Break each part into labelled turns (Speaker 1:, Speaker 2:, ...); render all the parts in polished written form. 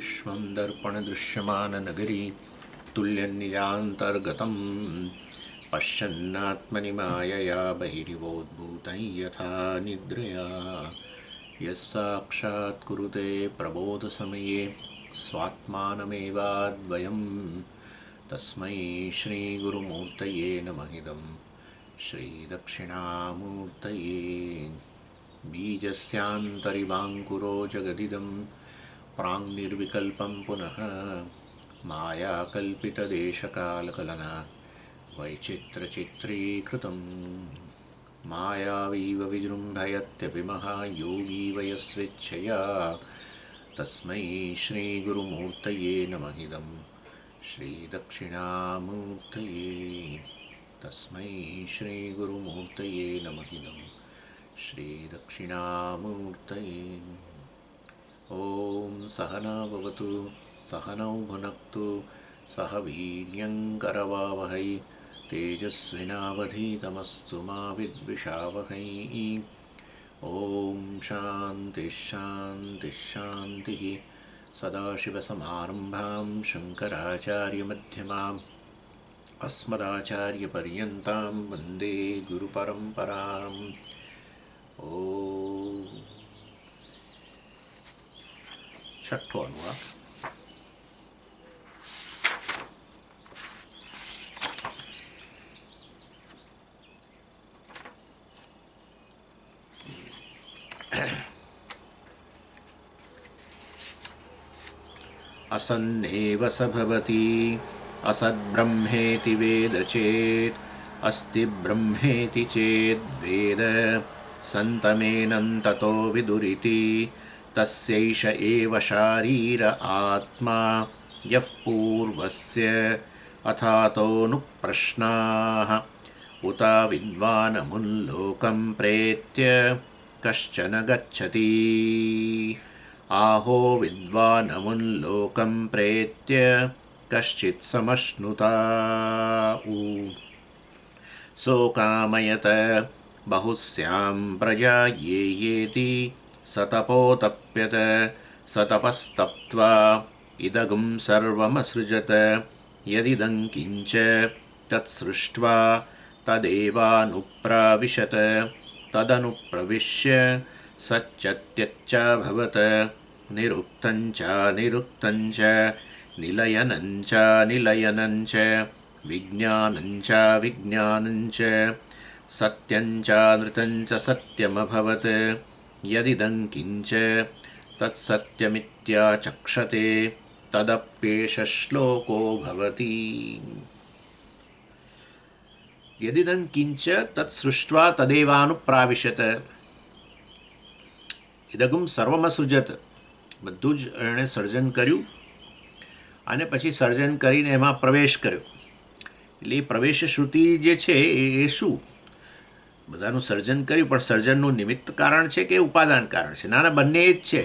Speaker 1: विश्वं दर्पणदृश्यमाननगरी तुल्यनिजान्तर्गतं पश्यन्नात्मनि मायया बहिरिवोद्भूतं यथा निद्रया यस्साक्षात् कुरुते प्रबोधसमये स्वात्मानमेवाद्वयं तस्मै श्रीगुरुमूर्तये नमः इदं श्रीदक्षिणामूर्तये बीजस्यान्तरिवाङ्कुरो जगदिदं प्राङ्निर्विकल्पं पुनः मायाकल्पितदेशकालकलना वैचित्रचित्रीकृतं मायावीव विजृम्भयत्यपि महायोगी वयस्वेच्छया तस्मै श्रीगुरुमूर्तये नमः इदं श्रीदक्षिणामूर्तये तस्मै श्रीगुरुमूर्तये नमः इदं श्रीदक्षिणामूर्तये। ॐ सहना भवतु सहनौ भुनक्तु सह वीर्यङ्करवावहै तेजस्विनावधीतमस्तु मा विद्विषावहै। ॐ शान्तिः शान्तिः शान्तिः। सदाशिवसमारम्भां शङ्कराचार्यमध्यमाम् अस्मदाचार्यपर्यन्तां वन्दे गुरुपरम्पराम्। छठो अनुवाद। असन्नेव स भवति असद्ब्रह्मेति वेद चेत् अस्ति ब्रह्मेति चेद् वेद सन्तमेनन्ततो विदुरिति तस्यैष एव शारीर आत्मा यः पूर्वस्य अथातोऽनुप्रश्नाः उत विद्वानमुल्लोकं प्रेत्य कश्चन गच्छति आहो विद्वानमुल्लोकं प्रेत्य कश्चित् समश्नुता सोकामयत बहुस्यां प्रजा ये येति सतपोतप्यत सतपस्तप्त्वा इदगुं सर्वमसृजत यदिदं किञ्च तत्सृष्ट्वा तदेवानुप्राविशत तदनुप्रविश्य सच्चत्यच्चाभवत निरुक्तञ्च निरुक्तञ्च निलयनञ्च निलयनञ्च विज्ञानञ्च विज्ञानञ्च सत्यञ्च नृतञ्च सत्यमभवत् यदिदं किञ्च तत्सत्यमित्याचक्षते तदप्येष श्लोको भवति। यदिदं किञ्च तत्सृष्ट्वा तदेवानुप्राविशत ઇદગુમ સર્વમસૃજત બધું જ એણે સર્જન કર્યું અને પછી સર્જન કરીને એમાં પ્રવેશ કર્યો. એટલે એ પ્રવેશ શ્રુતિ જે છે એ શું? બધાનું સર્જન કર્યું પણ સર્જનનું નિમિત્ત કારણ છે કે ઉપાદાન કારણ છે? ના ના, બંને જ છે.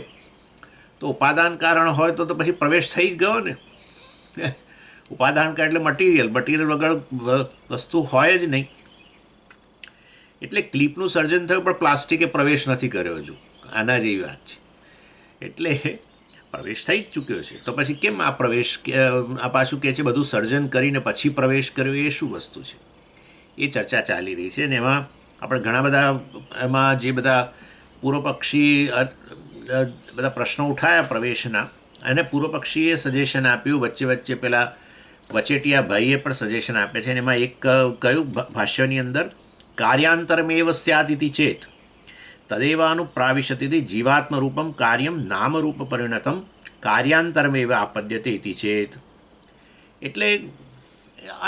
Speaker 1: તો ઉપાદાન કારણ હોય તો પછી પ્રવેશ થઈ જ ગયો ને. ઉપાદાન કારણ એટલે મટીરિયલ વગર વસ્તુ હોય જ નહીં. એટલે ક્લિપનું સર્જન થયું પણ પ્લાસ્ટિકે પ્રવેશ નથી કર્યો હજુ. આના જેવી વાત છે. એટલે પ્રવેશ થઈ જ ચૂક્યો છે તો પછી કેમ આ પ્રવેશ આ પાછું કહે છે બધું સર્જન કરીને પછી પ્રવેશ કર્યો? એ શું વસ્તુ છે? એ ચર્ચા ચાલી રહી છે. અને એમાં આપણે ઘણા બધા એમાં જે બધા પૂર્વપક્ષી બધા પ્રશ્નો ઉઠાયા પ્રવેશના, અને પૂર્વપક્ષીએ સજેશન આપ્યું. વચ્ચે વચ્ચે પેલા વચેટિયા ભાઈએ પણ સજેશન આપે છે. અને એમાં એક કયું ભાષ્યની અંદર કાર્યાંતરમેવ સ્યાત ઇતિ ચેત તદેવાનુપ્રાવિશતિ જીવાત્મરૂપમ કાર્યમ નામરૂપ પરિણતમ કાર્યાંતરમેવ આપદ્યતે ઇતિ ચેત. એટલે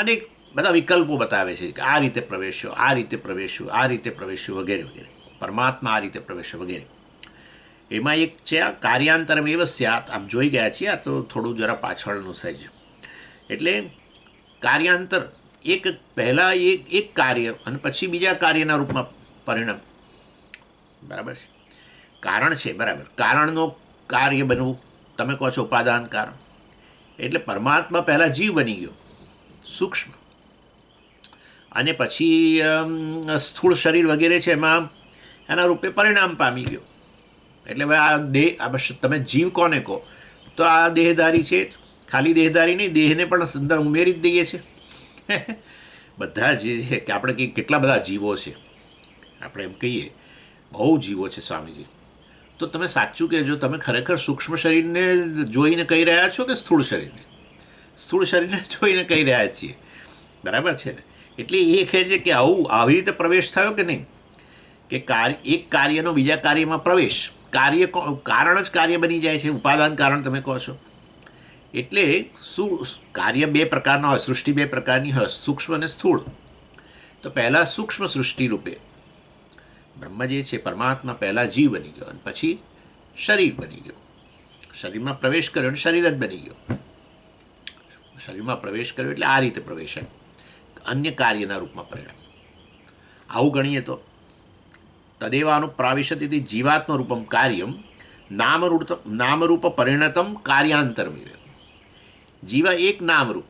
Speaker 1: અનેક બધા વિકલ્પો બતાવે છે કે આ રીતે પ્રવેશ્યો, આ રીતે પ્રવેશ્યો, આ રીતે પ્રવેશ્યો વગેરે વગેરે. પરમાત્મા આ રીતે પ્રવેશ્યો વગેરે. એમાં એક છે આ કાર્યાંતરમેવ સ્યાત. આપ જોઈ ગયા છીએ. આ તો થોડું જરા પાછળનું સહેજ. એટલે કાર્યાંતર એક પહેલાં એક કાર્ય અને પછી બીજા કાર્યના રૂપમાં પરિણામ. બરાબર છે. કારણ છે, બરાબર. કારણનું કાર્ય બનવું તમે કહો છો ઉપાદાન કારણ. એટલે પરમાત્મા પહેલાં જીવ બની ગયો સૂક્ષ્મ, અને પછી સ્થૂળ શરીર વગેરે છે એમાં એના રૂપે પરિણામ પામી ગયો. એટલે હવે આ દેહ, તમે જીવ કોને કહો તો આ દેહધારી છે. ખાલી દેહધારી નહીં, દેહને પણ અંદર ઉમેરી જ દઈએ છીએ. બધા જે છે કે આપણે કંઈક કેટલા બધા જીવો છે, આપણે એમ કહીએ બહુ જીવો છે સ્વામીજી. તો તમે સાચું કહેજો, તમે ખરેખર સૂક્ષ્મ શરીરને જોઈને કહી રહ્યા છો કે સ્થૂળ શરીરને? સ્થૂળ શરીરને જોઈને કહી રહ્યા છીએ, બરાબર છે ને? એટલે એ કહે છે કે આવી રીતે પ્રવેશ થયો કે નહીં, કે એક કાર્યનો બીજા કાર્યમાં પ્રવેશ, કારણ જ કાર્ય બની જાય છે, ઉપાદાન કારણ તમે કહો છો. એટલે શું કાર્ય બે પ્રકારના હોય, સૃષ્ટિ બે પ્રકારની હોય, સૂક્ષ્મ અને સ્થૂળ. તો પહેલાં સૂક્ષ્મ સૃષ્ટિ રૂપે બ્રહ્મ જે છે પરમાત્મા પહેલાં જીવ બની ગયો અને પછી શરીર બની ગયો. શરીરમાં પ્રવેશ કર્યો અને શરીર જ બની ગયો. શરીરમાં પ્રવેશ કર્યો એટલે આ રીતે પ્રવેશ અન્ય કાર્યના રૂપમાં પરિણામ. આવું ગણીએ તો તદેવાનું પ્રાવિશતિ જીવાત્મ રૂપમ કાર્યમ નામરૂપ પરિણતમ કાર્યાંતરમિવ. જીવા એક નામરૂપ,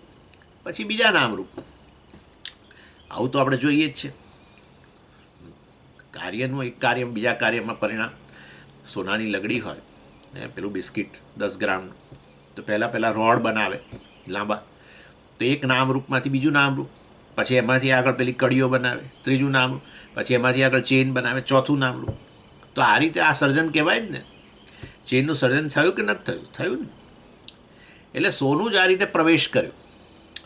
Speaker 1: પછી બીજા નામરૂપ. આવું તો આપણે જોઈએ જ છે. કાર્યનું એક કાર્ય બીજા કાર્યમાં પરિણામ. સોનાની લગડી હોય, પેલું બિસ્કિટ 10 ગ્રામનું, તો પહેલાં રોડ બનાવે લાંબા, તો એક નામરૂપમાંથી બીજું નામરૂપ, પછી એમાંથી આગળ પેલી કડીઓ બનાવે, ત્રીજું નામરૂપ, પછી એમાંથી આગળ ચેન બનાવે, ચોથું નામરૂપ. તો આ રીતે આ સર્જન કહેવાય જ ને. ચેનનું સર્જન થયું કે નથી થયું? થયું ને. એટલે સોનું જ આ રીતે પ્રવેશ કર્યો.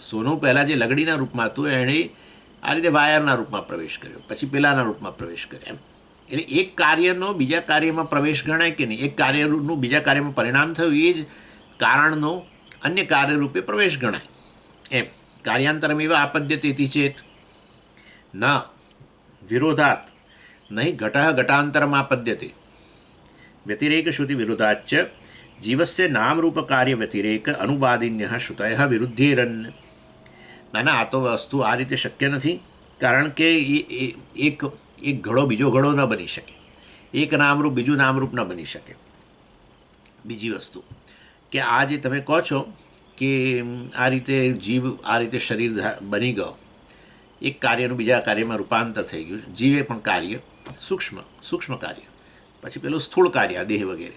Speaker 1: સોનું પહેલાં જે લગડીના રૂપમાં હતું એણે આ રીતે વાયરના રૂપમાં પ્રવેશ કર્યો, પછી પેલાના રૂપમાં પ્રવેશ કર્યો એમ. એટલે એક કાર્યનો બીજા કાર્યમાં પ્રવેશ ગણાય કે નહીં? એક કાર્યનું બીજા કાર્યમાં પરિણામ થયું એ જ કારણનો અન્ય કાર્યરૂપે પ્રવેશ ગણાય એમ. કાર્યાંતરમેવ આપદ્યતે ચેત ન વિરોધાત નહીં ઘટઃ ઘટાંતરમ આપદ્યતે વ્યતિરેક શ્રુતિ વિરોધાચ્ચ જીવસ્ય નામરૂપ કાર્ય વ્યતિરેક અનુવાદિન્ય શ્રુતય વિરુદ્ધેરન. ના, આ તો વસ્તુ આ રીતે શક્ય નથી, કારણ કે એક ઘડો બીજો ઘડો ન બની શકે, એક નામરૂપ બીજું નામરૂપ ન બની શકે. બીજી વસ્તુ કે આ જે તમે કહો છો કે આ રીતે જીવ આ રીતે શરીર બની ગયો, એક કાર્યનું બીજા કાર્યમાં રૂપાંતર થઈ ગયું. જીવે પણ કાર્ય સૂક્ષ્મ કાર્ય, પછી પેલું સ્થૂળ કાર્ય દેહ વગેરે.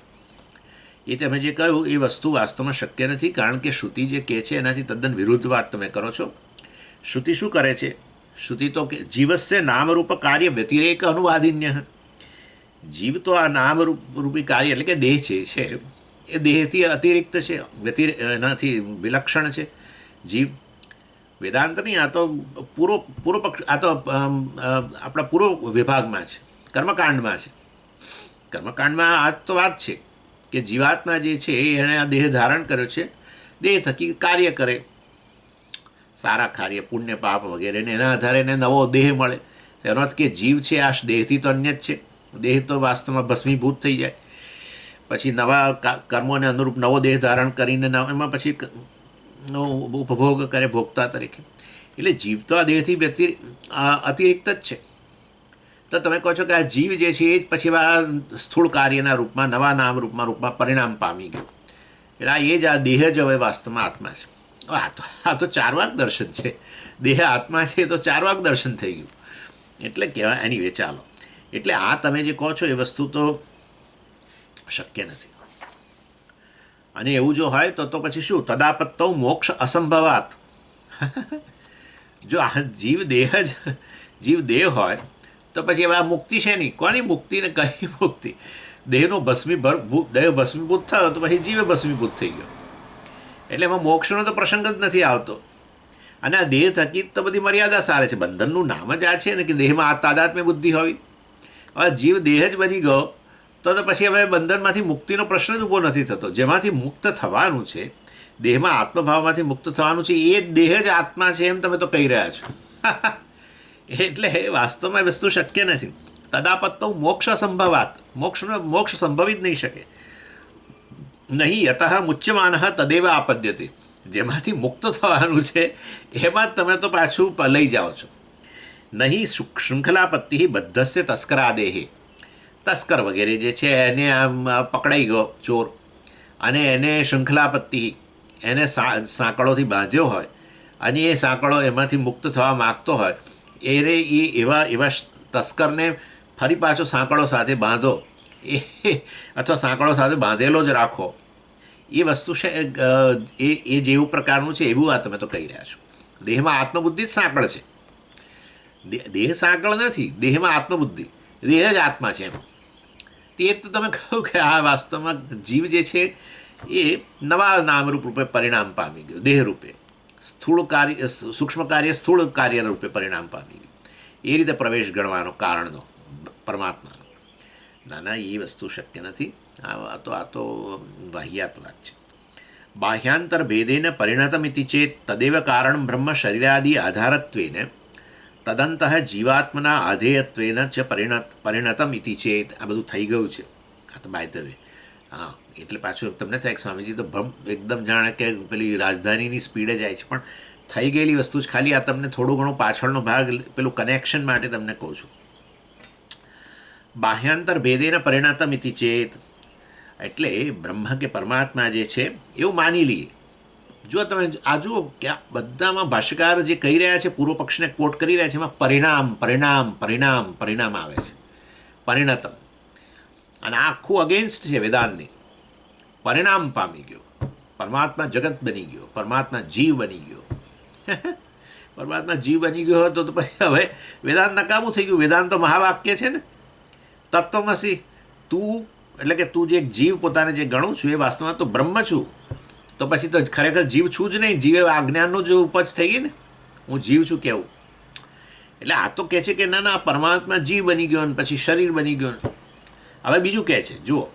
Speaker 1: એ તમે જે કહ્યું એ વસ્તુ વાસ્તવમાં શક્ય નથી, કારણ કે શ્રુતિ જે કહે છે એનાથી તદ્દન વિરુદ્ધ વાત તમે કરો છો. શ્રુતિ શું કરે છે? શ્રુતિ તો કે જીવસ્ય નામરૂપ કાર્ય વ્યતિરેક અનુવાદિન્ય. જીવ તો આ નામરૂપી કાર્ય એટલે કે દેહ છે એ દેહથી અતિરિક્ત છે, એનાથી વિલક્ષણ છે જીવ. વેદાંત નહીં, આ તો પૂરો પક્ષ, આ તો આપણા પૂર્વ વિભાગમાં છે, કર્મકાંડમાં છે. કર્મકાંડમાં આ તો વાત છે કે જીવાત્મા જે છે એણે આ દેહ ધારણ કર્યો છે, દેહ થકી કાર્ય કરે, સારા કાર્ય પુણ્ય પાપ વગેરે, ને એના આધારે એને નવો દેહ મળે. તેનો અર્થ કે જીવ છે આ દેહથી તો અન્ય જ છે. દેહ તો વાસ્તવમાં ભસ્મીભૂત થઈ જાય, પછી નવા કર્મોને અનુરૂપ નવો દેહ ધારણ કરીને એમાં પછી ઉપભોગ કરે ભોગતા તરીકે. એટલે જીવ તો આ દેહથી અતિરિક્ત જ છે. તો તમે કહો છો કે આ જીવ જે છે એ જ પછી આ સ્થૂળ કાર્યના રૂપમાં નવા રૂપમાં પરિણામ પામી ગયું. એટલે એ જ આ દેહ જ હવે વાસ્તવમાં આત્મા છે. આ તો ચારવાક દર્શન છે. દેહ આત્મા છે તો ચારવાક દર્શન થઈ ગયું. એટલે કહેવાય એની વે ચાલો. એટલે આ તમે જે કહો છો એ વસ્તુ તો શક્ય નથી. અને એવું જો હોય તો પછી શું? તદાપત્તૌ મોક્ષ અસંભવાત. જો આ જીવ દેહ હોય તો પછી હવે આ મુક્તિ છે નહીં. કોની મુક્તિ ને કઈ મુક્તિ? દેહ ભસ્મીભૂત થયો તો પછી જીવે ભસ્મીભૂત થઈ ગયો. એટલે એમાં મોક્ષનો તો પ્રસંગ જ નથી આવતો. અને આ દેહ થકી તો બધી મર્યાદા સારે છે. બંધનનું નામ જ આ છે ને કે દેહમાં આ તાદાત્મ્ય બુદ્ધિ હોવી. હવે જીવ દેહ જ બની ગયો તો પછી હવે બંધનમાંથી મુક્તિનો પ્રશ્ન જ ઊભો નથી થતો. જેમાંથી મુક્ત થવાનું છે, દેહમાં આત્મભાવમાંથી મુક્ત થવાનું છે, એ જ દેહ જ આત્મા છે એમ તમે તો કહી રહ્યા છો. એટલે વાસ્તવમાં વસ્તુ શક્ય નથી. તદાપત્તો મોક્ષ અસંભવાત. મોક્ષ સંભવી જ નહીં શકે. નહીં યતઃ મુચ્યમાન તદેવ આપદ્યતે. જેમાંથી મુક્ત થવાનું છે એમાં જ તમે તો પાછું લઈ જાઓ છો. નહીં શૃંખલાપત્તિ બધસ્ય તસ્કરાદેહે. તસ્કર વગેરે જે છે એને આમ પકડાઈ ગયો ચોર, અને એને શૃંખલાપત્તિ, એને સાંકળોથી બાંધ્યો હોય અને એ સાંકળો એમાંથી મુક્ત થવા માગતો હોય, એ એવા તસ્કરને ફરી પાછો સાંકળો સાથે બાંધો, અથવા સાંકળો સાથે બાંધેલો જ રાખો. એ વસ્તુ છે એ જેવું પ્રકારનું છે એવું આ તમે તો કહી રહ્યા છો. દેહમાં આત્મબુદ્ધિ જ સાંકળ છે. દેહ સાંકળ નથી, દેહમાં આત્મબુદ્ધિ, દેહ જ આત્મા છે એમ. તે તો તમે કહ્યું કે આ વાસ્તવમાં જીવ જે છે એ નવા નામરૂપ રૂપે પરિણામ પામી ગયો, દેહ રૂપે સ્થૂળ કાર્ય, સૂક્ષ્મ કાર્ય સ્થૂળ કાર્ય રૂપે પરિણામ પામી ગયું. એ રીતે પ્રવેશ ગણવાનો કારણનો પરમાત્માનો. ના ના, એ વસ્તુ શક્ય નથી. આ તો વાહિયાત વાત છે. બાહ્યાંતર ભેદેન પરિણતમિતિ ચેત તદેવ કારણ બ્રહ્મ શરીરાદિ આધારત્વેન તદંત જીવાત્મના આધેયત્વેન ચ પરિણતમ ઇતિ ચેત. આ બધું થઈ ગયું છે. આ તો બાય ધ વે. હા, એટલે પાછું તમને થાય સ્વામીજી તો ભ્રમ એકદમ જાણે કે પેલી રાજધાનીની સ્પીડે જાય છે, પણ થઈ ગયેલી વસ્તુ જ ખાલી આ તમને થોડું ઘણું પાછળનો ભાગ પેલું કનેક્શન માટે તમને કહું છું. બાહ્યાંતર ભેદેન પરિણતમ ઇતિ ચેત એટલે બ્રહ્મ કે પરમાત્મા જે છે એવું માની લઈએ. જો તમે આ જુઓ કે આ બધામાં ભાષ્યકાર જે કહી રહ્યા છે, પૂર્વ પક્ષને કોટ કરી રહ્યા છે, એમાં પરિણામ પરિણામ પરિણામ પરિણામ આવે છે, પરિણતમ. અને આ આખું અગેન્સ્ટ છે વેદાંતની. પરિણામ પામી ગયો, પરમાત્મા જગત બની ગયો, પરમાત્મા જીવ બની ગયો. પરમાત્મા જીવ બની ગયો હતો તો પછી હવે વેદાંત નકામું થઈ ગયું. વેદાંત તો મહાવાક્ય છે ને, તત્વમસી. તું એટલે કે તું જે જીવ પોતાને જે ગણું છું એ વાસ્તવમાં તો બ્રહ્મ છું. તો પછી તો ખરેખર જીવ છું જ નહીં, જીવે આ જ્ઞાનનું જ ઉપજ થઈ ગઈ ને, હું જીવ છું કેવું. એટલે આ તો કહે છે કે ના ના, પરમાત્મા જીવ બની ગયો ને પછી શરીર બની ગયો. હવે બીજું કહે છે, જુઓ,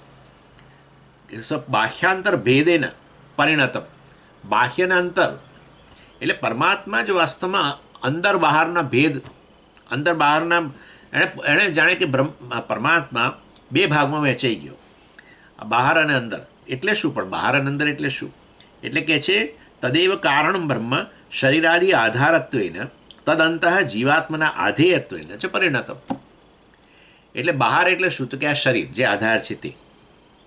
Speaker 1: બાહ્યાંતર ભેદેન પરિણતમ. બાહ્યના અંતર એટલે પરમાત્મા જ વાસ્તવમાં અંદર બહારના ભેદ, અંદર બહારના એણે જાણે કે પરમાત્મા બે ભાગમાં વહેંચાઈ ગયો, બહાર અને અંદર. એટલે શું? પણ બહાર અને અંદર એટલે શું? એટલે કે છે તદેવ કારણ બ્રહ્મ શરીરાદિ આધારત્વેન તદંત જીવાત્મના આધેયત્વેન છે પરિણતમ. એટલે બહાર એટલે શું? તો કે આ શરીર જે આધાર છે તે,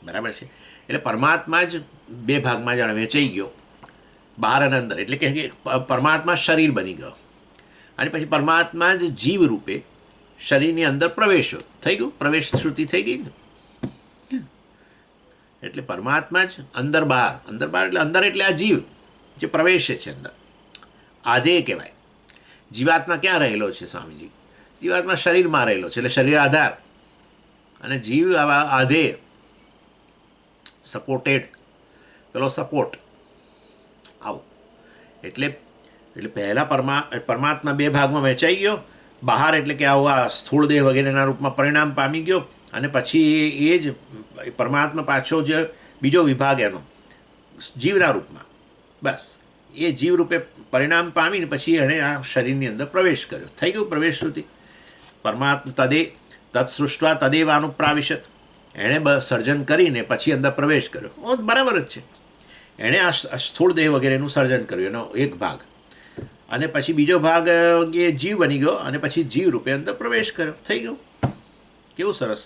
Speaker 1: બરાબર છે. એટલે પરમાત્મા જ બે ભાગમાં જાણે વેચાઈ ગયો, બહાર અને અંદર. એટલે કે પરમાત્મા શરીર બની ગયો અને પછી પરમાત્મા જ જીવ રૂપે શરીરની અંદર પ્રવેશ્યો, થઈ ગયું, પ્રવેશ શ્રુતિ થઈ ગઈ ને. એટલે પરમાત્મા જ અંદર બહાર, અંદર બહાર એટલે અંદર એટલે આ જીવ જે પ્રવેશે છે અંદર, આધેય કહેવાય. જીવાત્મા ક્યાં રહેલો છે સ્વામીજી? જીવાત્મા શરીરમાં રહેલો છે, એટલે શરીર આધાર અને જીવ આવા આધેય, સપોર્ટેડ, પેલો સપોર્ટ આવું. એટલે પહેલાં પરમાત્મા બે ભાગમાં વહેંચાઈ ગયો, બહાર એટલે કે આવું આ સ્થૂળ દેહ વગેરેના રૂપમાં પરિણામ પામી ગયો, અને પછી એ જ પરમાત્મા પાછો જે બીજો વિભાગ એનો જીવના રૂપમાં, બસ એ જીવ રૂપે પરિણામ પામીને પછી એણે આ શરીરની અંદર પ્રવેશ કર્યો, થઈ ગયું પ્રવેશ સુધી. પરમાત્મા તત્સૃષ્ટવા તદેવાનુપ્રાવિશત. એણે સર્જન કરીને પછી અંદર પ્રવેશ કર્યો, બરાબર જ છે. એણે આ સ્થૂળ દેહ વગેરેનું સર્જન કર્યું, એનો એક ભાગ, અને પછી બીજો ભાગ એ જીવ બની ગયો અને પછી જીવ રૂપે અંદર પ્રવેશ કર્યો, થઈ ગયું. કેવું સરસ.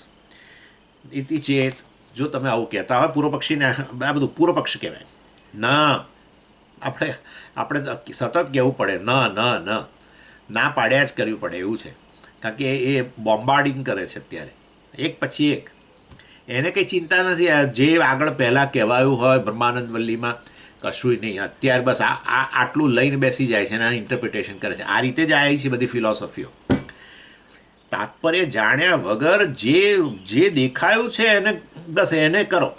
Speaker 1: ઇતિ ચેત. જો તમે આવું કહેતા હોય પૂર્વ પક્ષીને, આ બધું પૂર્વ પક્ષ કહેવાય. ના, આપણે સતત કહેવું પડે, ના પાડ્યા જ કરવી પડે એવું છે. કારણ કે એ બોમ્બાર્ડિંગ કરે છે અત્યારે, એક પછી એક. એને કંઈ ચિંતા નથી, જે આગળ પહેલાં કહેવાયું હોય બ્રહ્માનંદ વલ્લીમાં કશું નહીં. અત્યારે બસ આટલું લઈને બેસી જાય છે અને ઇન્ટરપ્રિટેશન કરે છે. આ રીતે જ આવી છે બધી ફિલોસોફીઓ. તાત્પર્ય જાણ્યા વગર જે દેખાયું છે એને બસ એને કરો.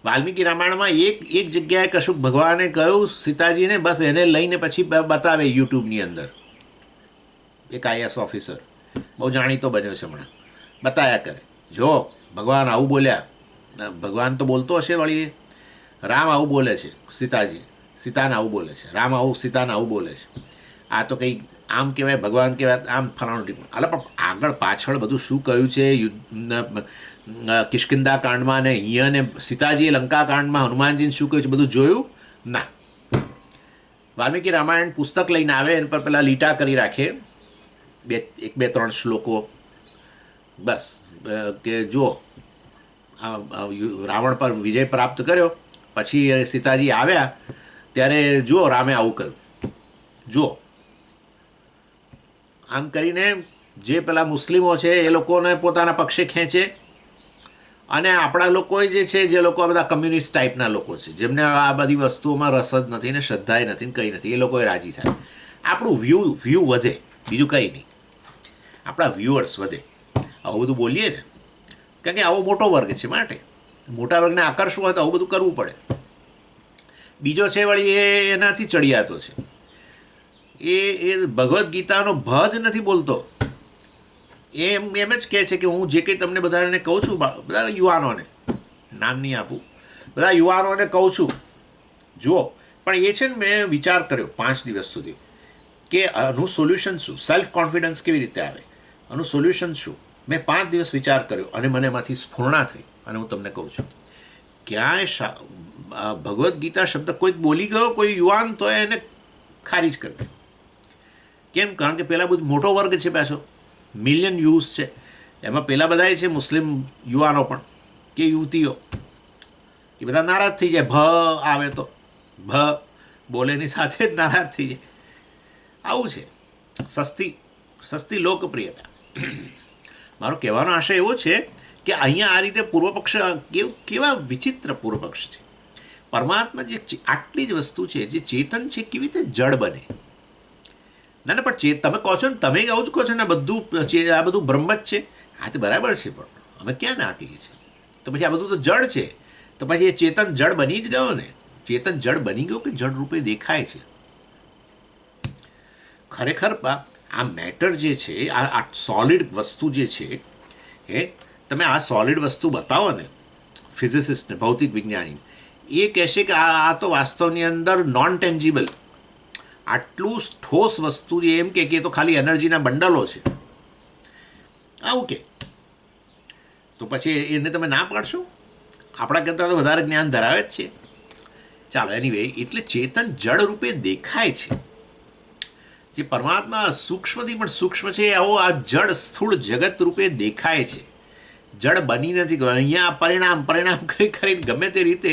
Speaker 1: વાલ્મીકી રામાયણમાં એક જગ્યાએ કશુંક ભગવાને કહ્યું સીતાજીને, બસ એને લઈને પછી બતાવે યુટ્યુબની અંદર. એક IAS ઓફિસર બહુ જાણીતો બન્યો છે હમણાં, બતાવ્યા કરે, જો ભગવાન આવું બોલ્યા. ભગવાન તો બોલતો હશે વળી, રામ આવું બોલે છે, સીતાને આવું બોલે છે, રામ આવું સીતાને આવું બોલે છે. આ તો કંઈ આમ કહેવાય, ભગવાન કહેવાય, આમ ફલાણું ટીપું. અલા પણ આગળ પાછળ બધું શું કહ્યું છે કિષ્કિંધા કાંડમાં ને અહીંયા ને સીતાજીએ લંકા કાંડમાં હનુમાનજીને શું કહ્યું છે બધું જોયું ના. વાલ્મીકી રામાયણ પુસ્તક લઈને આવે, એના પર પેલા લીટા કરી રાખે, એક બે ત્રણ શ્લોકો, બસ કે જુઓ રાવણ પર વિજય પ્રાપ્ત કર્યો, પછી સીતાજી આવ્યા ત્યારે જુઓ રામે આવું કહ્યું, જુઓ. આમ કરીને જે પેલા મુસ્લિમો છે એ લોકોને પોતાના પક્ષે ખેંચે અને આપણા લોકો જે છે, જે લોકો બધા કમ્યુનિસ્ટ ટાઈપના લોકો છે, જેમને આ બધી વસ્તુઓમાં રસ જ નથી ને શ્રદ્ધાએ નથી ને કંઈ નથી, એ લોકોએ રાજી થાય. આપણું વ્યૂ વધે, બીજું કંઈ નહીં. આપણા વ્યુઅર્સ વધે આવું બધું બોલીએ ને, કારણ કે આવો મોટો વર્ગ છે, માટે મોટા વર્ગને આકર્ષવું હોય તો આવું બધું કરવું પડે. બીજો છે વળી એ એનાથી ચડિયાતો છે, એ ભગવદ્ ગીતાનો ભ જ નથી બોલતો. એમ જ કહે છે કે હું જે કંઈ તમને બધાને કહું છું, બધા યુવાનોને, નામ નહીં આપું, બધા યુવાનોને કહું છું, જુઓ. પણ એ છે ને, મેં વિચાર કર્યો 5 દિવસ સુધી કે આનું સોલ્યુશન શું, સેલ્ફ કોન્ફિડન્સ કેવી રીતે આવે, આનું સોલ્યુશન શું. મેં 5 દિવસ વિચાર કર્યો અને મને એમાંથી સ્ફૂર્ણા થઈ. અને હું તમને કહું છું, ક્યાંય ભગવદ્ ગીતા શબ્દ કોઈક બોલી ગયો, કોઈ યુવાન, તો એને ખારીજ કરી દે. કેમ? કારણ કે પેલા બધું મોટો વર્ગ છે, પાછો મિલિયન યુઝ છે, એમાં પેલા બધા છે મુસ્લિમ યુવાનો પણ કે યુવતીઓ, એ બધા નારાજ થઈ જાય. ભ આવે તો ભ બોલેની સાથે જ નારાજ થઈ જાય. આવું છે સસ્તી લોકપ્રિયતા. મારો કહેવાનો આશય એવો છે કે અહીંયા આ રીતે પૂર્વપક્ષ કેવા વિચિત્ર પૂર્વપક્ષ છે. પરમાત્મા જે આટલી જ વસ્તુ છે, જે ચેતન છે, કેવી રીતે જડ બને? ના પણ તમે કહો છો ને, તમે આવું જ કહો છો ને, આ બધું બ્રહ્મ જ છે. હા, તે બરાબર છે, પણ અમે ક્યાં ના કહીએ છીએ? તો પછી આ બધું તો જડ છે, તો પછી એ ચેતન જડ બની જ ગયો ને? ચેતન જડ બની ગયો કે જડ રૂપે દેખાય છે? ખરેખર આ મેટર જે છે, આ સોલિડ વસ્તુ જે છે, તમે આ સોલિડ વસ્તુ બતાવો ને ફિઝિસિસ્ટને, ભૌતિક વિજ્ઞાની, એ કહેશે કે આ તો વાસ્તવની અંદર નોન ટેન્જિબલ, આટલું ઠોસ વસ્તુ છે, એમ કે તો ખાલી એનર્જીના બંડલો છે, આવું કે. તો પછી એને તમે ના પાડશો? આપણા કરતાં તો વધારે જ્ઞાન ધરાવે જ છે. ચાલો, એનીવે, એટલે ચેતન જડ રૂપે દેખાય છે. જે પરમાત્મા સૂક્ષ્મથી પણ સૂક્ષ્મ છે, આવો આ જડ સ્થૂળ જગત રૂપે દેખાય છે. જડ બની નથી ગયો. અહીંયા પરિણામ કરીને ગમે તે રીતે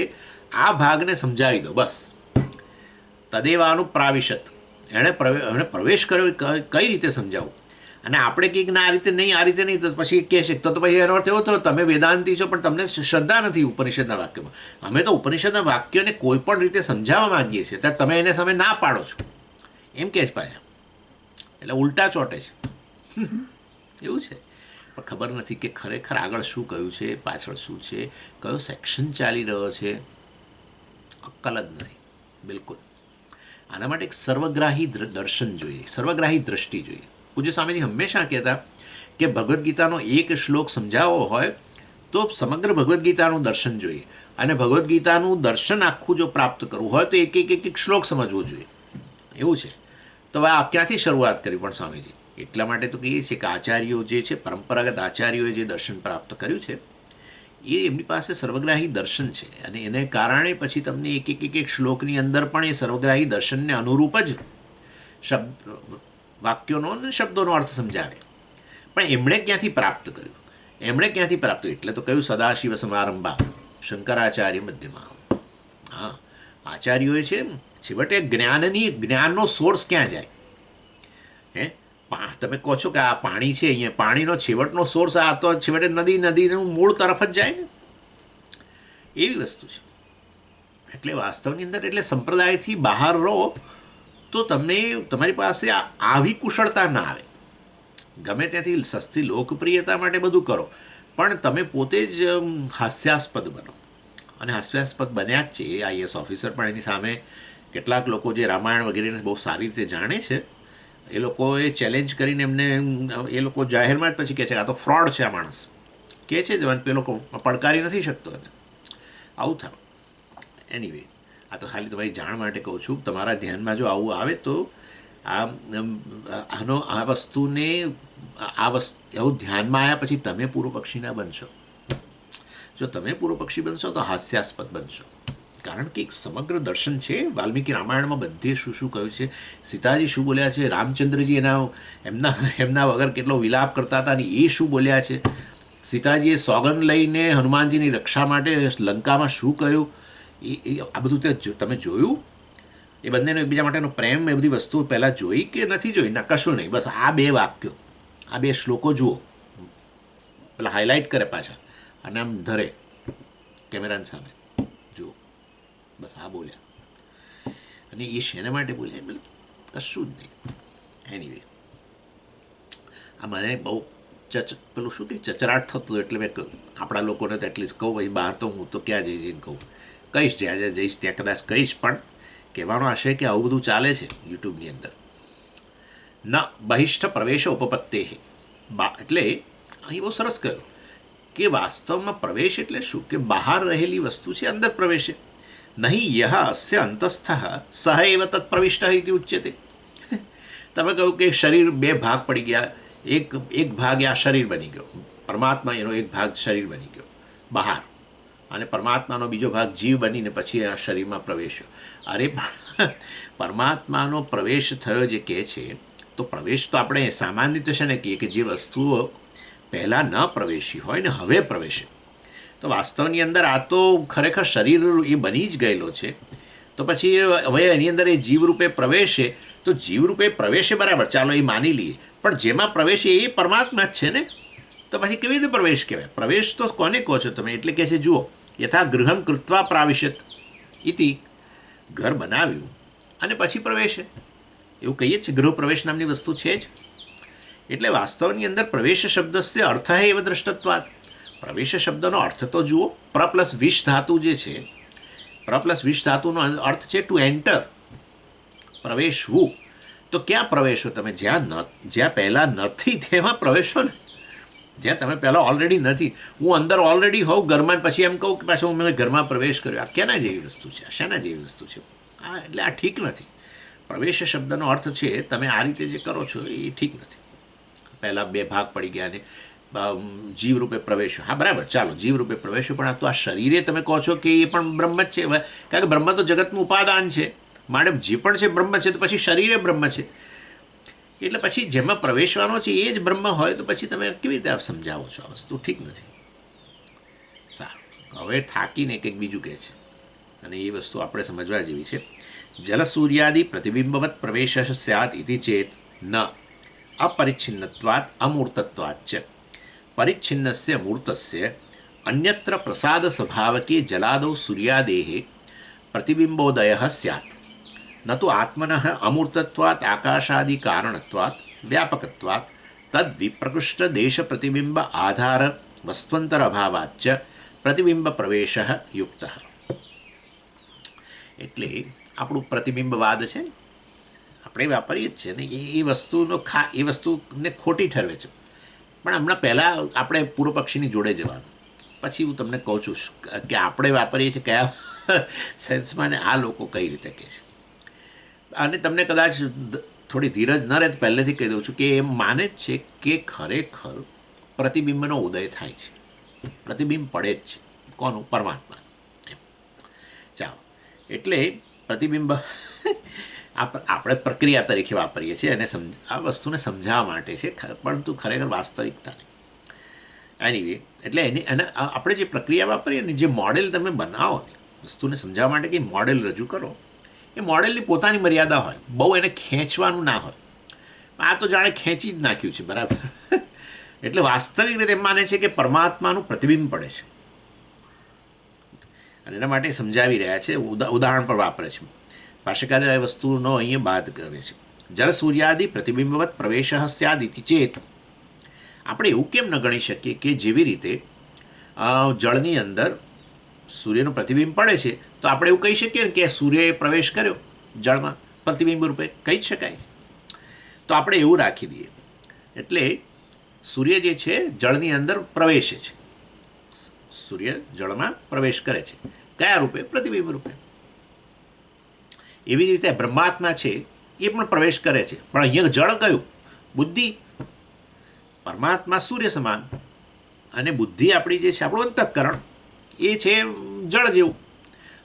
Speaker 1: આ ભાગને સમજાવી દો, બસ. તદેવાનું પ્રાવિશત, એણે પ્રવેશ કર્યો, કઈ રીતે સમજાવું? અને આપણે કંઈક ના, આ રીતે નહીં, તો પછી કહે છે તો પછી એનો અર્થ એવો થયો તમે વેદાંતી છો પણ તમને શ્રદ્ધા નથી ઉપનિષદના વાક્યમાં. અમે તો ઉપનિષદના વાક્યોને કોઈ પણ રીતે સમજાવવા માંગીએ છીએ, ત્યારે તમે એને સામે ના પાડો છો, એમ કહે છે પાછા. એટલે ઉલટા ચોટે છે. એવું છે. પણ ખબર નથી કે ખરેખર આગળ શું કહ્યું છે, પાછળ શું છે, કયો સેક્શન ચાલી રહ્યો છે, અક્કલ જ નથી બિલકુલ. આના માટે એક સર્વગ્રાહી દર્શન જોઈએ, સર્વગ્રાહી દ્રષ્ટિ જોઈએ. પૂજ્ય સ્વામીજી હંમેશા કહેતા કે ભગવદ્ ગીતાનો એક શ્લોક સમજાવવો હોય તો સમગ્ર ભગવદ્ ગીતાનું દર્શન જોઈએ, અને ભગવદ્ ગીતાનું દર્શન આખું જો પ્રાપ્ત કરવું હોય તો એક શ્લોક સમજવો જોઈએ. એવું છે. તો હવે આ ક્યાંથી શરૂઆત કરી પણ સ્વામીજી? એટલા માટે તો કહીએ છીએ કે આચાર્યો જે છે, પરંપરાગત આચાર્યોએ જે દર્શન પ્રાપ્ત કર્યું છે, એ એમની પાસે સર્વગ્રાહી દર્શન છે, અને એને કારણે પછી તમને એક શ્લોકની અંદર પણ એ સર્વગ્રાહી દર્શનને અનુરૂપ જ વાક્યોનો અને શબ્દોનો અર્થ સમજાવે. પણ એમણે ક્યાંથી પ્રાપ્ત કર્યું? એટલે તો કહ્યું સદાશિવ સમારંભા શંકરાચાર્ય મધ્યમાં. હા, આચાર્યોએ છે છેવટે જ્ઞાનનો સોર્સ ક્યાં જાય? તમે કહો છો કે આ પાણી છે, અહીંયા પાણીનો છેવટનો સોર્સ આ તો છેવટે નદીનું મૂળ તરફ જ જાય ને, એવી વસ્તુ છે. એટલે વાસ્તવની અંદર, એટલે સંપ્રદાયથી બહાર રહો તો તમારી પાસે આવી કુશળતા ના આવે. ગમે ત્યાંથી સસ્તી લોકપ્રિયતા માટે બધું કરો, પણ તમે પોતે જ હાસ્યાસ્પદ બનો. અને હાસ્યાસ્પદ બન્યા જ છે એ IAS ઓફિસર પણ. એની સામે કેટલાક લોકો જે રામાયણ વગેરેને બહુ સારી રીતે જાણે છે, એ લોકોએ ચેલેન્જ કરીને એ લોકો જાહેરમાં જ પછી કહે છે આ તો ફ્રોડ છે, આ માણસ કહે છે જ, પેલો પડકારી નથી શકતો એને. આવું થાય. એનીવે, આ તો ખાલી તમારી જાણ માટે કહું છું. તમારા ધ્યાનમાં જો આવું આવે તો આ વસ્તુને આવું ધ્યાનમાં આવ્યા પછી તમે પૂર્વ પક્ષી ના બનશો. જો તમે પૂર્વ પક્ષી બનશો તો હાસ્યાસ્પદ બનશો. કારણ કે એક સમગ્ર દર્શન છે. વાલ્મીકી રામાયણમાં બધે શું કહ્યું છે, સીતાજી શું બોલ્યા છે, રામચંદ્રજી એમના વગર કેટલો વિલાપ કરતા હતા, અને એ શું બોલ્યા છે, સીતાજીએ સોગંદ લઈને હનુમાનજીની રક્ષા માટે લંકામાં શું કહ્યું, આ બધું તમે જોયું? એ બંનેનો એકબીજા માટેનો પ્રેમ, એ બધી વસ્તુઓ પહેલાં જોઈ કે નથી જોઈ? ના, કશું નહીં. બસ આ 2 વાક્યો, આ 2 શ્લોકો જુઓ, પેલા હાઇલાઇટ કરે પાછા, અને આમ ધરે કેમેરાની સામે, જુઓ બસ આ બોલ્યા. અને એ શેના માટે બોલ્યા મતલબ કશું જ નહીં. એનીવે આ મને બહુ પેલું શું કે ચચરાટ થતું, એટલે મેં કહ્યું આપણા લોકોને તો એટલીસ્ટ કહું, ભાઈ બહાર તો હું તો ક્યાં જઈને કહું, કહીશ જ્યાં જ્યાં જઈશ ત્યાં કદાચ કહીશ, પણ કહેવાનો આશય કે આવું બધું ચાલે છે યુટ્યુબની અંદર. ન બહિષ્ઠ પ્રવેશ ઉપપત્તે એટલે અહીં બહુ સરસ કહ્યું કે વાસ્તવમાં પ્રવેશ એટલે શું, કે બહાર રહેલી વસ્તુ છે અંદર પ્રવેશે. નહીં યહ અસ્ય અંતસ્થ સહ એવ તત્પ્રવિષ્ટ ઇતિ ઉચ્યતે. તમે કહ્યું કે શરીર બે ભાગ પડી ગયા, એક ભાગ આ શરીર બની ગયો, પરમાત્મા એનો એક ભાગ શરીર બની ગયો બહાર, અને પરમાત્માનો બીજો ભાગ જીવ બનીને પછી આ શરીરમાં પ્રવેશ્યો. અરે પરમાત્માનો પ્રવેશ થયો જે કહે છે, તો પ્રવેશ તો આપણે સામાન્ય રીતે છે ને કહીએ કે જે વસ્તુઓ પહેલાં ન પ્રવેશી હોય ને હવે પ્રવેશે. તો વાસ્તવની અંદર આ તો ખરેખર શરીર એ બની જ ગયેલો છે. તો પછી હવે એની અંદર એ જીવરૂપે પ્રવેશે, તો જીવરૂપે પ્રવેશે બરાબર, ચાલો એ માની લઈએ, પણ જેમાં પ્રવેશે એ પરમાત્મા જ છે ને. તો પછી કેવી રીતે પ્રવેશ કહેવાય? પ્રવેશ તો કોને કહો છો તમે? એટલે કે છે જુઓ, યથા ગૃહમ કૃત્વા પ્રાવિશત ઇતિ, ઘર બનાવ્યું અને પછી પ્રવેશે, એવું કહીએ છીએ. ગૃહ પ્રવેશ નામની વસ્તુ છે જ. એટલે વાસ્તવની અંદર પ્રવેશ શબ્દસ્ય અર્થ એવ દ્રષ્ટત્વાદ. પ્રવેશ શબ્દનો અર્થ તો જુઓ, પ્ર પ્લસ વિષ ધાતુ જે છે, પ્ર પ્લસ વિષ ધાતુનો અર્થ છે ટુ એન્ટર, પ્રવેશવું. તો ક્યાં પ્રવેશો તમે? જ્યાં પહેલાં નથી તેમાં પ્રવેશો ને. જ્યાં તમે પહેલાં ઓલરેડી નથી, હું અંદર ઓલરેડી હોઉં ઘરમાં, પછી એમ કહું કે પાછું મેં ઘરમાં પ્રવેશ કર્યો, આ કેના જેવી વસ્તુ છે? શેના જેવી વસ્તુ છે આ? એટલે આ ઠીક નથી. પ્રવેશ શબ્દનો અર્થ છે તમે આ રીતે જે કરો છો એ ઠીક નથી. પહેલાં બે ભાગ પડી ગયા ને જીવરૂપે પ્રવેશ્યો, હા બરાબર, ચાલો જીવરૂપે પ્રવેશ્યો, પણ આ તો આ શરીરે તમે કહો છો કે એ પણ બ્રહ્મ જ છે, કારણ કે બ્રહ્મ તો જગતનું ઉપાદાન છે. મારે જે પણ છે બ્રહ્મ છે, તો પછી શરીરે બ્રહ્મ છે. એટલે પછી જેમાં પ્રવેશવાનો છે એ જ બ્રહ્મ હોય, તો પછી તમે કેવી રીતે સમજાવો છો? આ વસ્તુ ઠીક નથી. સારું, હવે થાકીને કંઈક બીજું કહે છે, અને એ વસ્તુ આપણે સમજવા જેવી છે. જલ સૂર્યાદિ પ્રતિબિંબવત પ્રવેશ સ્યાત ઇતિ ચેત ન અપરિચ્છિન્નત્વાદ અમૂર્તત્વાદ ચ પરિચ્છિન્નસ્ય મૂર્તસ્ય અન્યત્ર પ્રસાદ સ્વભાવકે જલાદૌ સૂર્યાદેઃ પ્રતિબિંબોદયઃ સ્યાત ન તો આત્મનઃ અમૂર્તત્વાत् આકાશાદિ કારણત્વાत् વ્યાપકત્વાत् તદ વિપ્રકૃષ્ટ દેશ પ્રતિબિંબ આધાર વસ્ત્વંતર અભાવાચ્ચ પ્રતિબિંબ પ્રવેશ યુક્ત. એટલે આપણું પ્રતિબિંબવાદ છે ને, આપણે વાપરીએ જ છે ને, એ વસ્તુને ખોટી ઠરવે છે. પણ હમણાં પહેલાં આપણે પૂર્વ પક્ષીની જોડે જવાનું, પછી હું તમને કહું છું કે આપણે વાપરીએ છીએ કયા સેન્સમાં ને આ લોકો કઈ રીતે કહે છે. અને તમને કદાચ થોડી ધીરજ ન રહે તો પહેલેથી કહી દઉં છું કે એમ માને જ છે કે ખરેખર પ્રતિબિંબનો ઉદય થાય છે, પ્રતિબિંબ પડે જ છે. કોનું? પરમાત્મા. ચાલો, એટલે પ્રતિબિંબ આપણે પ્રક્રિયા તરીકે વાપરીએ છીએ, અને આ વસ્તુને સમજાવવા માટે છે, પરંતુ ખરેખર વાસ્તવિકતા નહીં. એનીવે, એટલે એને આપણે જે પ્રક્રિયા વાપરીએ ને, જે મોડેલ તમે બનાવો ને વસ્તુને સમજાવવા માટે કે મોડેલ રજૂ કરો, એ મોડેલની પોતાની મર્યાદા હોય, બહુ એને ખેંચવાનું ના હોય. આ તો જાણે ખેંચી જ નાખ્યું છે, બરાબર. એટલે વાસ્તવિક રીતે એમ માને છે કે પરમાત્માનું પ્રતિબિંબ પડે છે, અને એના માટે સમજાવી રહ્યા છે, ઉદાહરણ પર વાપરે છે. ભાષ્યકારે આ વસ્તુનો અહીંયા બાદ કરે છે. જળ સૂર્યાદિ પ્રતિબિંબવત પ્રવેશ સ્યાદ ઇતિ ચેત. આપણે એવું કેમ ન ગણી શકીએ કે જેવી રીતે જળની અંદર સૂર્યનું પ્રતિબિંબ પડે છે, તો આપણે એવું કહી શકીએ ને કે સૂર્યએ પ્રવેશ કર્યો જળમાં, પ્રતિબિંબ રૂપે કહી જ શકાય. તો આપણે એવું રાખી દઈએ. એટલે સૂર્ય જે છે જળની અંદર પ્રવેશે છે, સૂર્ય જળમાં પ્રવેશ કરે છે, કયા રૂપે? પ્રતિબિંબ રૂપે. એવી રીતે બ્રહ્માત્મા છે એ પણ પ્રવેશ કરે છે, પણ અહીંયા જળ કયું? બુદ્ધિ. પરમાત્મા સૂર્ય સમાન, અને બુદ્ધિ આપણી જે છે, આપણું અંતઃકરણ, એ છે જળ જેવું,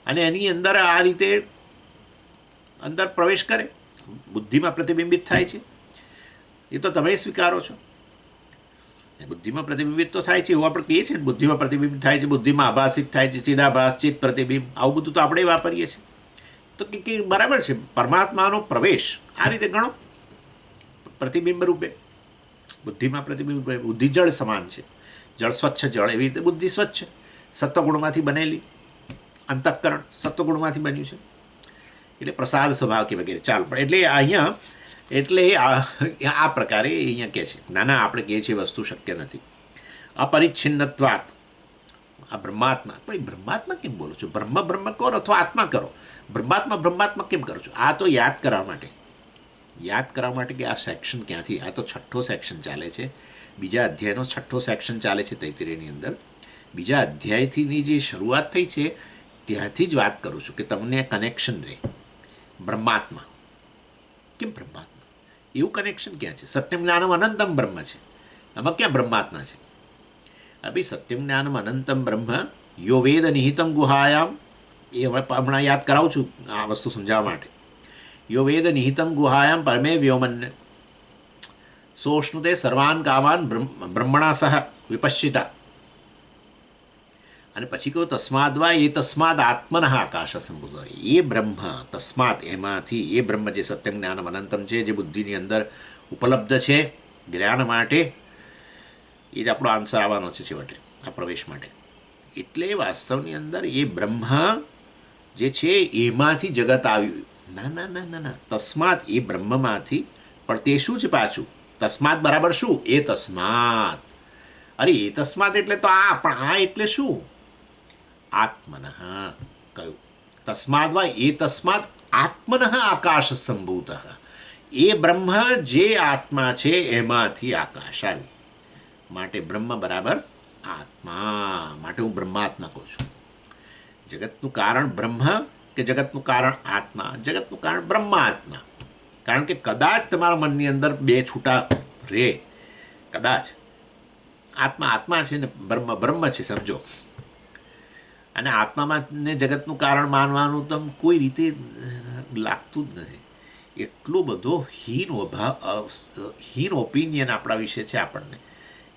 Speaker 1: અને એની અંદર આ રીતે અંદર પ્રવેશ કરે, બુદ્ધિમાં પ્રતિબિંબિત થાય છે. એ તો તમે સ્વીકારો છો. બુદ્ધિમાં પ્રતિબિંબિત તો થાય છે, એવું આપણે કહીએ છીએ ને, બુદ્ધિમાં પ્રતિબિંબિત થાય છે, બુદ્ધિમાં આભાસિત થાય છે, સીધાભાસ, ચિત્ત પ્રતિબિંબ, આવું બધું તો આપણે વાપરીએ છીએ. તો કે બરાબર છે, પરમાત્માનો પ્રવેશ આ રીતે ગણો, પ્રતિબિંબ રૂપે, બુદ્ધિમાં પ્રતિબિંબ રૂપે. બુદ્ધિ જળ સમાન છે, જળ સ્વચ્છ જળ, એવી રીતે બુદ્ધિ સ્વચ્છ, સત્વગુણમાંથી બનેલી, અંતઃકરણ સત્વગુણમાંથી બન્યું છે, એટલે પ્રસાદ સ્વભાવ કે વગેરે. ચાલો, પણ એટલે અહીંયા એટલે આ પ્રકારે અહીંયા કહે છે નાના આપણે કહીએ છીએ વસ્તુ શક્ય નથી. અપરિચ્છિન્નત્વાત, આ બ્રહ્માત્મા, પણ બ્રહ્માત્મા કેમ બોલો છો? બ્રહ્મ બ્રહ્મ કરો અથવા આત્મા કરો, બ્રહ્માત્મા બ્રહ્માત્મા કેમ કરો છો? આ તો યાદ કરવા માટે કે આ સેક્શન ક્યાંથી, આ તો છઠ્ઠો સેક્શન ચાલે છે, બીજા અધ્યાયનો છઠ્ઠો સેક્શન ચાલે છે તૈત્તિરીયની અંદર. બીજા અધ્યાયથીની જે શરૂઆત થઈ છે ત્યાંથી જ વાત કરું છું કે તમને કનેક્શન રહે. બ્રહ્માત્મા કેમ બ્રહ્માત્મા, એવું કનેક્શન ક્યાં છે? સત્યમ જ્ઞાનમ અનંતમ બ્રહ્મ છે, આમાં ક્યાં બ્રહ્માત્મા છે? ભાઈ સત્યમ જ્ઞાનમ અનંતમ બ્રહ્મ યો વેદ નિહિતમ ગુહાયામ, એ હમણાં યાદ કરાવું છું આ વસ્તુ સમજાવવા માટે. યો વેદ નિહિતમ ગુહાયામ પરમે વ્યોમન્ય સોષ્ણુતે સર્વાન કામાન બ્રહ્મણા સહ વિપશ્ચિતા. અને પછી કહું તસ્માદવા એ તસ્માદ આત્મન આકાશ સંભૂત, એ બ્રહ્મ તસ્માત એમાંથી, એ બ્રહ્મ જે સત્યમ જ્ઞાનમ અનંતમ છે, જે બુદ્ધિની અંદર ઉપલબ્ધ છે જ્ઞાન માટે, એ જ આપણો આન્સર આવવાનો છે છેવટે આ પ્રવેશ માટે. એટલે વાસ્તવની અંદર એ બ્રહ્મ જે છે એમાંથી જગત આવ્યું. ના ના ના ના ના, તસ્માત એ બ્રહ્મમાંથી, પણ તે શું છે પાછું? તસ્માત બરાબર શું? એ તસ્માત. અરે એ તસ્માત એટલે તો આ, પણ આ એટલે શું? આત્મન કહ્યું. તસ્માદવા એ તસ્માત આત્મન આકાશ સંભૂત, એ બ્રહ્મ જે આત્મા છે એમાંથી આકાશ આવ્યું. માટે બ્રહ્મ બરાબર આત્મા, માટે હું બ્રહ્માત્મા કહું છું. જગતનું કારણ બ્રહ્મ કે જગતનું કારણ આત્મા? જગતનું કારણ બ્રહ્માત્મા. કારણ કે કદાચ તમારા મનની અંદર બે છૂટા રહે, કદાચ આત્મા આત્મા છે ને બ્રહ્મ બ્રહ્મ છે, સમજો. અને આત્મામાં ને જગતનું કારણ માનવાનું તો કોઈ રીતે લાગતું જ નથી. એટલો બધો હીન ઓપિનિયન આપણા વિશે છે આપણને,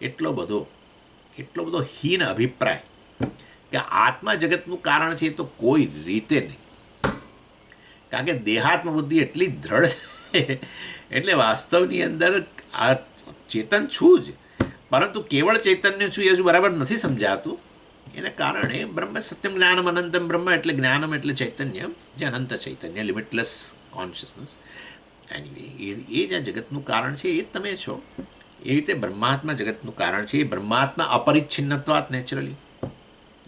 Speaker 1: એટલો બધો હીન અભિપ્રાય કે આત્મા જગતનું કારણ છે, એ તો કોઈ રીતે નહીં. કારણ કે દેહાત્મ બુદ્ધિ એટલી દ્રઢ છે, એટલે વાસ્તવની અંદર આ ચેતન છું જ, પરંતુ કેવળ ચૈતન્ય છું એ હજુ બરાબર નથી સમજાતું. એને કારણે બ્રહ્મ સત્યમ જ્ઞાનમ અનંતમ બ્રહ્મ, એટલે જ્ઞાનમ એટલે ચૈતન્ય, જે અનંત ચૈતન્ય, લિમિટલેસ કોન્શિયસનેસ. એનીવે એ જે જગતનું કારણ છે એ તમે છો. એ રીતે બ્રહ્માત્મા જગતનું કારણ છે. એ બ્રહ્માત્મા અપરિચ્છિન્નત્વાત નેચરલી,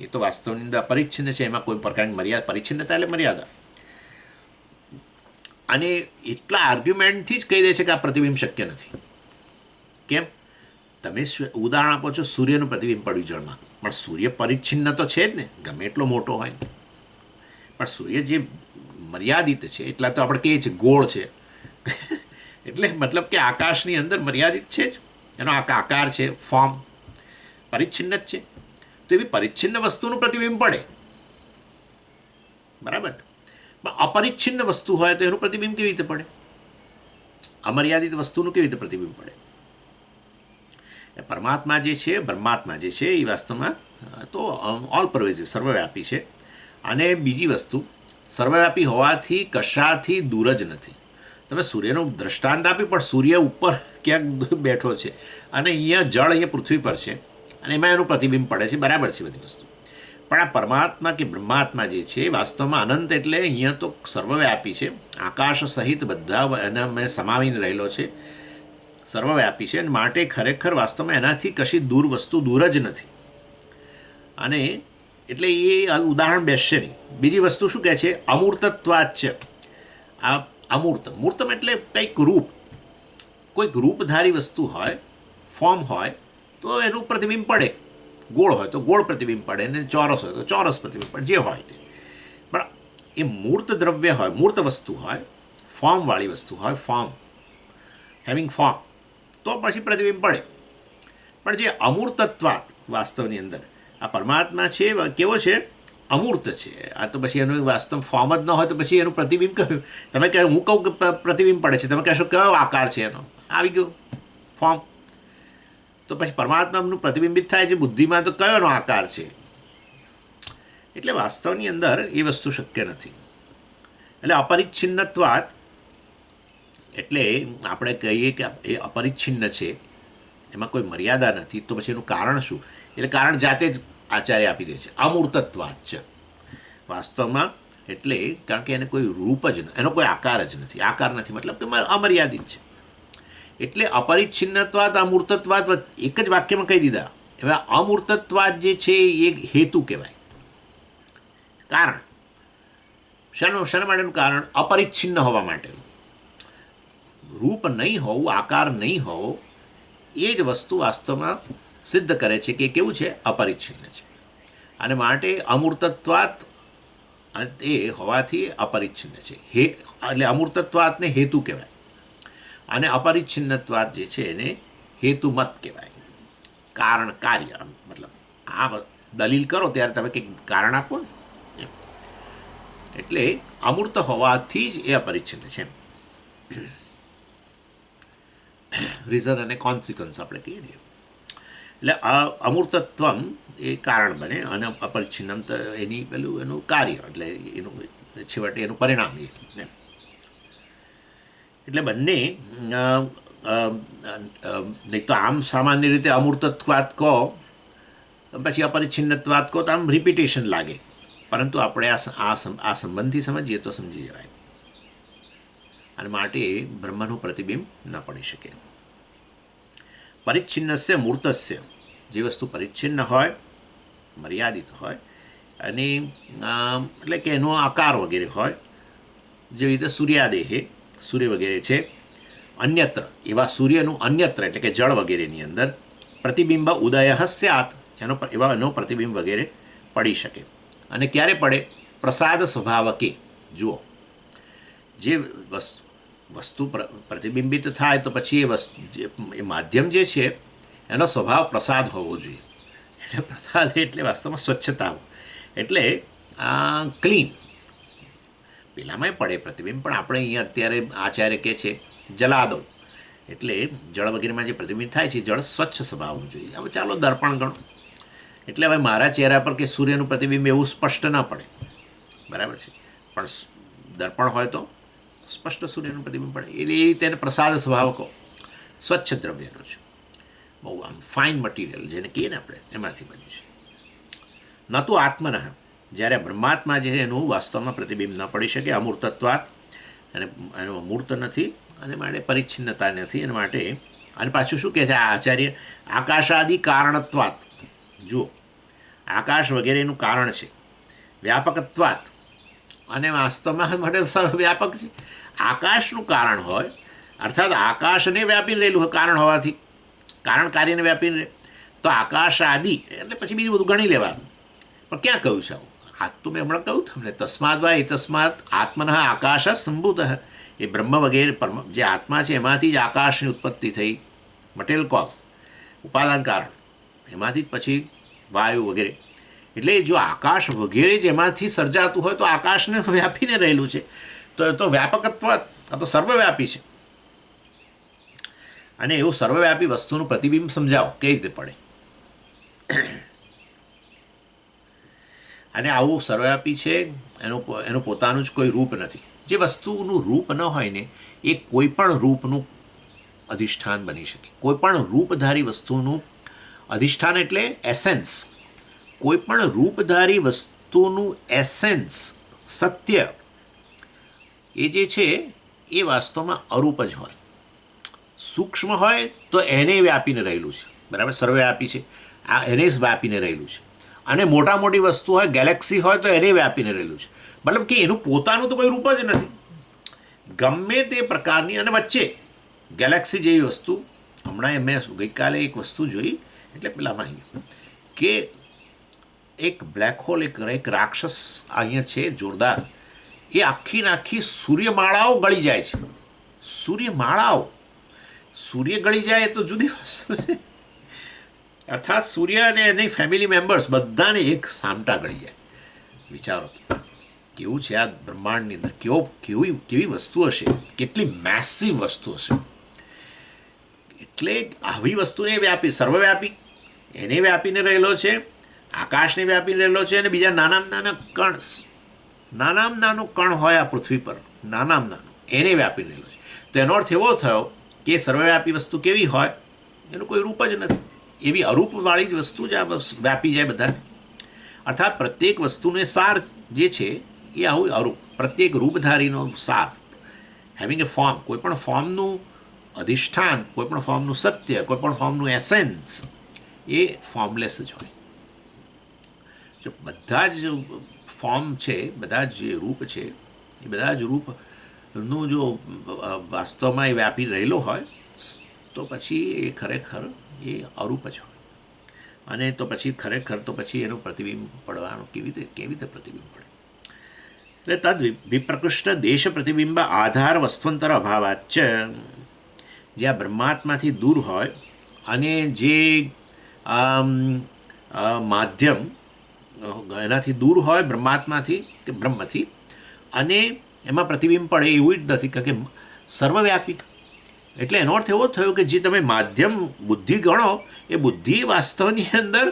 Speaker 1: એ તો વાસ્તવની અંદર અપરિચ્છિન્ન છે, એમાં કોઈ પ્રકારની મર્યાદા, પરિચ્છિન્નતા એટલે મર્યાદા. અને એટલા આર્ગ્યુમેન્ટથી જ કહી દે છે કે આ પ્રતિબિંબ શક્ય નથી. કેમ? તમે ઉદાહરણ આપો છો સૂર્યનું પ્રતિબિંબ પડ્યું જળમાં, પણ સૂર્ય પરિચ્છિન્ન તો છે જ ને, ગમે એટલો મોટો હોય. પણ સૂર્ય જે મર્યાદિત છે, એટલા તો આપણે કહીએ છીએ ગોળ છે. એટલે મતલબ કે આકાશની અંદર મર્યાદિત છે જ, એનો આકાર છે, ફોર્મ પરિચ્છિન્ન જ છે. તો એવી પરિચ્છિન્ન વસ્તુનું પ્રતિબિંબ પડે, બરાબર ને? પણ અપરિચ્છિન્ન વસ્તુ હોય તો એનું પ્રતિબિંબ કેવી રીતે પડે? અમર્યાદિત વસ્તુનું કેવી રીતે પ્રતિબિંબ પડે? પરમાત્મા જે છે, બ્રહ્માત્મા જે છે, એ વાસ્તવમાં તો ઓલ પરવેઝિવ, સર્વવ્યાપી છે. અને બીજી વસ્તુ, સર્વવ્યાપી હોવાથી કશાથી દૂર જ નથી. તમે સૂર્યનું દ્રષ્ટાંત આપ્યું, પણ સૂર્ય ઉપર ક્યાંક બેઠો છે, અને અહીંયા જળ અહીંયા પૃથ્વી પર છે, અને એમાં એનું પ્રતિબિંબ પડે છે, બરાબર છે બધી વસ્તુ. પણ આ પરમાત્મા કે બ્રહ્માત્મા જે છે વાસ્તવમાં અનંત, એટલે અહીંયા તો સર્વવ્યાપી છે, આકાશ સહિત બધા એના મેં સમાવીને રહેલો છે, સર્વવ્યાપી છે. અને માટે ખરેખર વાસ્તવમાં એનાથી કશી દૂર વસ્તુ દૂર જ નથી. અને એટલે એ ઉદાહરણ બેસશે નહીં. બીજી વસ્તુ શું કહે છે? અમૂર્તત્વાચ. આ અમૂર્ત, મૂર્તમ એટલે કંઈક રૂપ, કોઈક રૂપધારી વસ્તુ હોય, ફોર્મ હોય તો એનું પ્રતિબિંબ પડે. ગોળ હોય તો ગોળ પ્રતિબિંબ પડે, અને ચોરસ હોય તો ચોરસ પ્રતિબિંબ પડે, જે હોય તે. પણ એ મૂર્ત દ્રવ્ય હોય, મૂર્ત વસ્તુ હોય, ફોર્મવાળી વસ્તુ હોય, ફોર્મ, હેવિંગ ફોર્મ, તો પછી પ્રતિબિંબ પડે. પણ જે અમૂર્તત્વાત, વાસ્તવની અંદર આ પરમાત્મા છે કેવો છે? અમૂર્ત છે. આ તો પછી એનું વાસ્તવ ફોર્મ જ ન હોય તો પછી એનું પ્રતિબિંબ કયું? તમે કહો, હું કહું કે પ્રતિબિંબ પડે છે, તમે કહેશો કયો આકાર છે એનો? આવી ગયો ફોર્મ. તો પછી પરમાત્માનું પ્રતિબિંબિત થાય છે બુદ્ધિમાં, તો કયોનો આકાર છે? એટલે વાસ્તવની અંદર એ વસ્તુ શક્ય નથી. એટલે અપરિચ્છિન્નત્વાત એટલે આપણે કહીએ કે એ અપરિચ્છિન્ન છે, એમાં કોઈ મર્યાદા નથી, તો પછી એનું કારણ શું? એટલે કારણ જાતે જ આચાર્ય આપી દે છે, અમૂર્તત્વાચ છે વાસ્તવમાં. એટલે કારણ કે એને કોઈ રૂપ જ એનો કોઈ આકાર જ નથી. આકાર નથી મતલબ કે અમર્યાદિત છે. એટલે અપરિચ્છિન્નત્વાદ અમૂર્તત્વાદ એક જ વાક્યમાં કહી દીધા. હવે અમૂર્તત્વાદ જે છે એ હેતુ કહેવાય, કારણ. શાના માટેનું કારણ? અપરિચ્છિન્ન હોવા માટેનું. રૂપ નહીં હોવું, આકાર નહીં હોવો, એ જ વસ્તુ વાસ્તવમાં સિદ્ધ કરે છે કે કેવું છે? અપરિચ્છિન્ન છે. અને માટે અમૂર્તત્વાત એ હોવાથી અપરિચ્છિન્ન છે. એટલે અમૂર્તત્વાતને હેતુ કહેવાય, અને અપરિચ્છિન્નત્વાત જે છે એને હેતુમત કહેવાય, કારણ કાર્ય. મતલબ આ દલીલ કરો ત્યારે તમે કંઈક કારણ આપો ને. એટલે અમૂર્ત હોવાથી જ એ અપરિચ્છિન્ન છે. રીઝન અને કોન્સિક્વન્સ આપણે કહીએ છીએ. એટલે અમૂર્તત્વમ એ કારણ બને, અને અપરિચ્છિન્નમ તો એની પેલું એનું કાર્ય, એટલે એનું છેવટે એનું પરિણામ. એટલે બંને નહીં તો આમ સામાન્ય રીતે અમૂર્તત્વાત કહો પછી અપરિચ્છિન્નત્વાત કહો તો આમ રિપીટેશન લાગે, પરંતુ આપણે આ સંબંધથી સમજીએ તો સમજી જવાય. અને માટે બ્રહ્મનું પ્રતિબિંબ ન પડી શકે. પરિચ્છિન્નસ્ય મૂર્તસ્ય, જે વસ્તુ પરિચ્છિન્ન હોય, મર્યાદિત હોય, અને એટલે કે એનો આકાર વગેરે હોય, જેવી રીતે સૂર્યાદેહે, સૂર્ય વગેરે છે, અન્યત્ર એવા સૂર્યનું અન્યત્ર એટલે કે જળ વગેરેની અંદર પ્રતિબિંબ ઉદય સ્યાત, એનો પ્રતિબિંબ વગેરે પડી શકે. અને ક્યારે પડે? પ્રસાદ સ્વભાવકે. જુઓ, જે વસ્તુ પ્રતિબિંબિત થાય તો પછી એ માધ્યમ જે છે એનો સ્વભાવ પ્રસાદ હોવો જોઈએ. એટલે પ્રસાદ એટલે વાસ્તવમાં સ્વચ્છતા, એટલે ક્લીન. પેલામાંય પડે પ્રતિબિંબ, પણ આપણે અહીંયા અત્યારે આચાર્ય કહે છે જલાદો, એટલે જળ વગેરેમાં જે પ્રતિબિંબ થાય છે જળ સ્વચ્છ સ્વભાવનું જોઈએ. હવે ચાલો દર્પણ ગણો, એટલે હવે મારા ચહેરા પર કે સૂર્યનું પ્રતિબિંબ એવું સ્પષ્ટ ન પડે, બરાબર છે, પણ દર્પણ હોય તો સ્પષ્ટ સૂર્યનું પ્રતિબિંબ પડે. એટલે એ રીતે એને પ્રસાદ સ્વભાવ કહો, સ્વચ્છ દ્રવ્યનો છે, બહુ આમ ફાઇન મટીરિયલ જેને કહીએ ને આપણે, એમાંથી બન્યું છે. ન તો આત્મન, જ્યારે બ્રહ્માત્મા જે છે એનું વાસ્તવમાં પ્રતિબિંબ ન પડી શકે, અમૂર્તત્વાત, અને એનો મૂર્ત નથી, અને માટે પરિચ્છિન્નતા નથી. અને માટે અને પાછું શું કહે છે આ આચાર્ય? આકાશાદિ કારણત્વાત. જુઓ, આકાશ વગેરેનું કારણ છે. વ્યાપકત્વાત, અને વાસ્તવમાં માટે સર્વવ્યાપક છે. આકાશનું કારણ હોય, અર્થાત આકાશને વ્યાપીને રહેલું હોય કારણ હોવાથી, કારણ કાર્યને વ્યાપીને રહે, તો આકાશ આદિ એટલે પછી બીજું બધું ગણી લેવાનું. પણ ક્યાં કહ્યું છે આવું? આ તો મેં હમણાં કહ્યું તમને, તસ્માદ વા તસ્માત આત્મન આકાશ સંભૂત. એ બ્રહ્મ વગેરે જે આત્મા છે એમાંથી જ આકાશની ઉત્પત્તિ થઈ, મટેરિયલ કોઝ, ઉપાદાન કારણ, એમાંથી જ પછી વાયુ વગેરે. એટલે જો આકાશ વગેરે જેમાંથી સર્જાતું હોય તો આકાશને વ્યાપીને રહેલું છે, તો એ તો વ્યાપકત્વ, આ તો સર્વવ્યાપી છે. અને એવું સર્વવ્યાપી વસ્તુનું પ્રતિબિંબ સમજાવો કઈ રીતે પડે? અને આવું સર્વવ્યાપી છે, એનું પોતાનું જ કોઈ રૂપ નથી. જે વસ્તુનું રૂપ ન હોય ને એ કોઈ પણ રૂપનું અધિષ્ઠાન બની શકે. કોઈ પણ રૂપધારી વસ્તુનું અધિષ્ઠાન એટલે એસેન્સ. કોઈ પણ રૂપધારી વસ્તુનું એસેન્સ, સત્ય, એ જે છે એ વાસ્તવમાં અરૂપ જ હોય. સૂક્ષ્મ હોય તો એને વ્યાપીને રહેલું છે, બરાબર, સર્વવ્યાપી છે, આ એને જ વ્યાપીને રહેલું છે. અને મોટા મોટી વસ્તુ હોય, ગેલેક્સી હોય તો એને વ્યાપીને રહેલું છે. મતલબ કે એનું પોતાનું તો કોઈ રૂપ જ નથી, ગમે તે પ્રકારની. અને વચ્ચે ગેલેક્સી જેવી વસ્તુ, હમણાં મેં ગઈકાલે એક વસ્તુ જોઈ, એટલે પેલામાં કે એક બ્લેક હોલ, એક રાક્ષસ અહીંયા છે જોરદાર, એ આખી આખી સૂર્યમાળાઓ ગળી જાય છે. સૂર્યમાળાઓ, સૂર્ય ગળી જાય તો જુદી વસ્તુ છે, અર્થાત સૂર્ય અને એની ફેમિલી મેમ્બર્સ બધાને એક સામટા ગળી જાય. વિચારો તો કેવું છે આ બ્રહ્માંડની અંદર, કેવી વસ્તુ હશે, કેટલી મેસિવ વસ્તુ હશે. એટલે આવી વસ્તુને વ્યાપી, સર્વવ્યાપી, એને વ્યાપીને રહેલો છે, આકાશને વ્યાપીને રહેલો છે. અને બીજા નાનામાં નાનો કણ હોય આ પૃથ્વી પર, નાનામાં નાનો, એને વ્યાપીને રહેલો છે. તો એનો અર્થ એવો થયો કે સર્વવ્યાપી વસ્તુ કેવી હોય? એનું કોઈ રૂપ જ નથી. એવી અરૂપવાળી જ વસ્તુ જ આ વ્યાપી જાય બધાને. અર્થાત પ્રત્યેક વસ્તુનો સાર જે છે એ આવું અરૂપ, પ્રત્યેક રૂપધારીનો સાર, હેવિંગ એ ફોર્મ, કોઈ પણ ફોર્મનું અધિષ્ઠાન, કોઈ પણ ફોર્મનું સત્ય, કોઈ પણ ફોર્મનું એસેન્સ એ ફોર્મલેસ જ હોય. જો બધા જ ફોર્મ છે, બધા જ જે રૂપ છે એ બધા જ રૂપનું જો વાસ્તવમાં એ વ્યાપી રહેલો હોય તો પછી એ ખરેખર એ અરૂપ જ હોય. અને તો પછી ખરેખર તો પછી એનું પ્રતિબિંબ પડવાનું કેવી રીતે પ્રતિબિંબ પડે? એટલે તદ વિપ્રકૃષ્ટ દેશ પ્રતિબિંબ આધાર વસ્તુંતર અભાવાચ, જે આ બ્રહ્માત્માથી દૂર હોય અને જે માધ્યમ એનાથી દૂર હોય બ્રહ્માત્માથી કે બ્રહ્મથી, અને એમાં પ્રતિબિંબ પડે એવું જ નથી, કારણ કે સર્વવ્યાપી. એટલે એનો અર્થ એવો થયો કે જે તમે માધ્યમ બુદ્ધિ ગણો એ બુદ્ધિ વાસ્તવની અંદર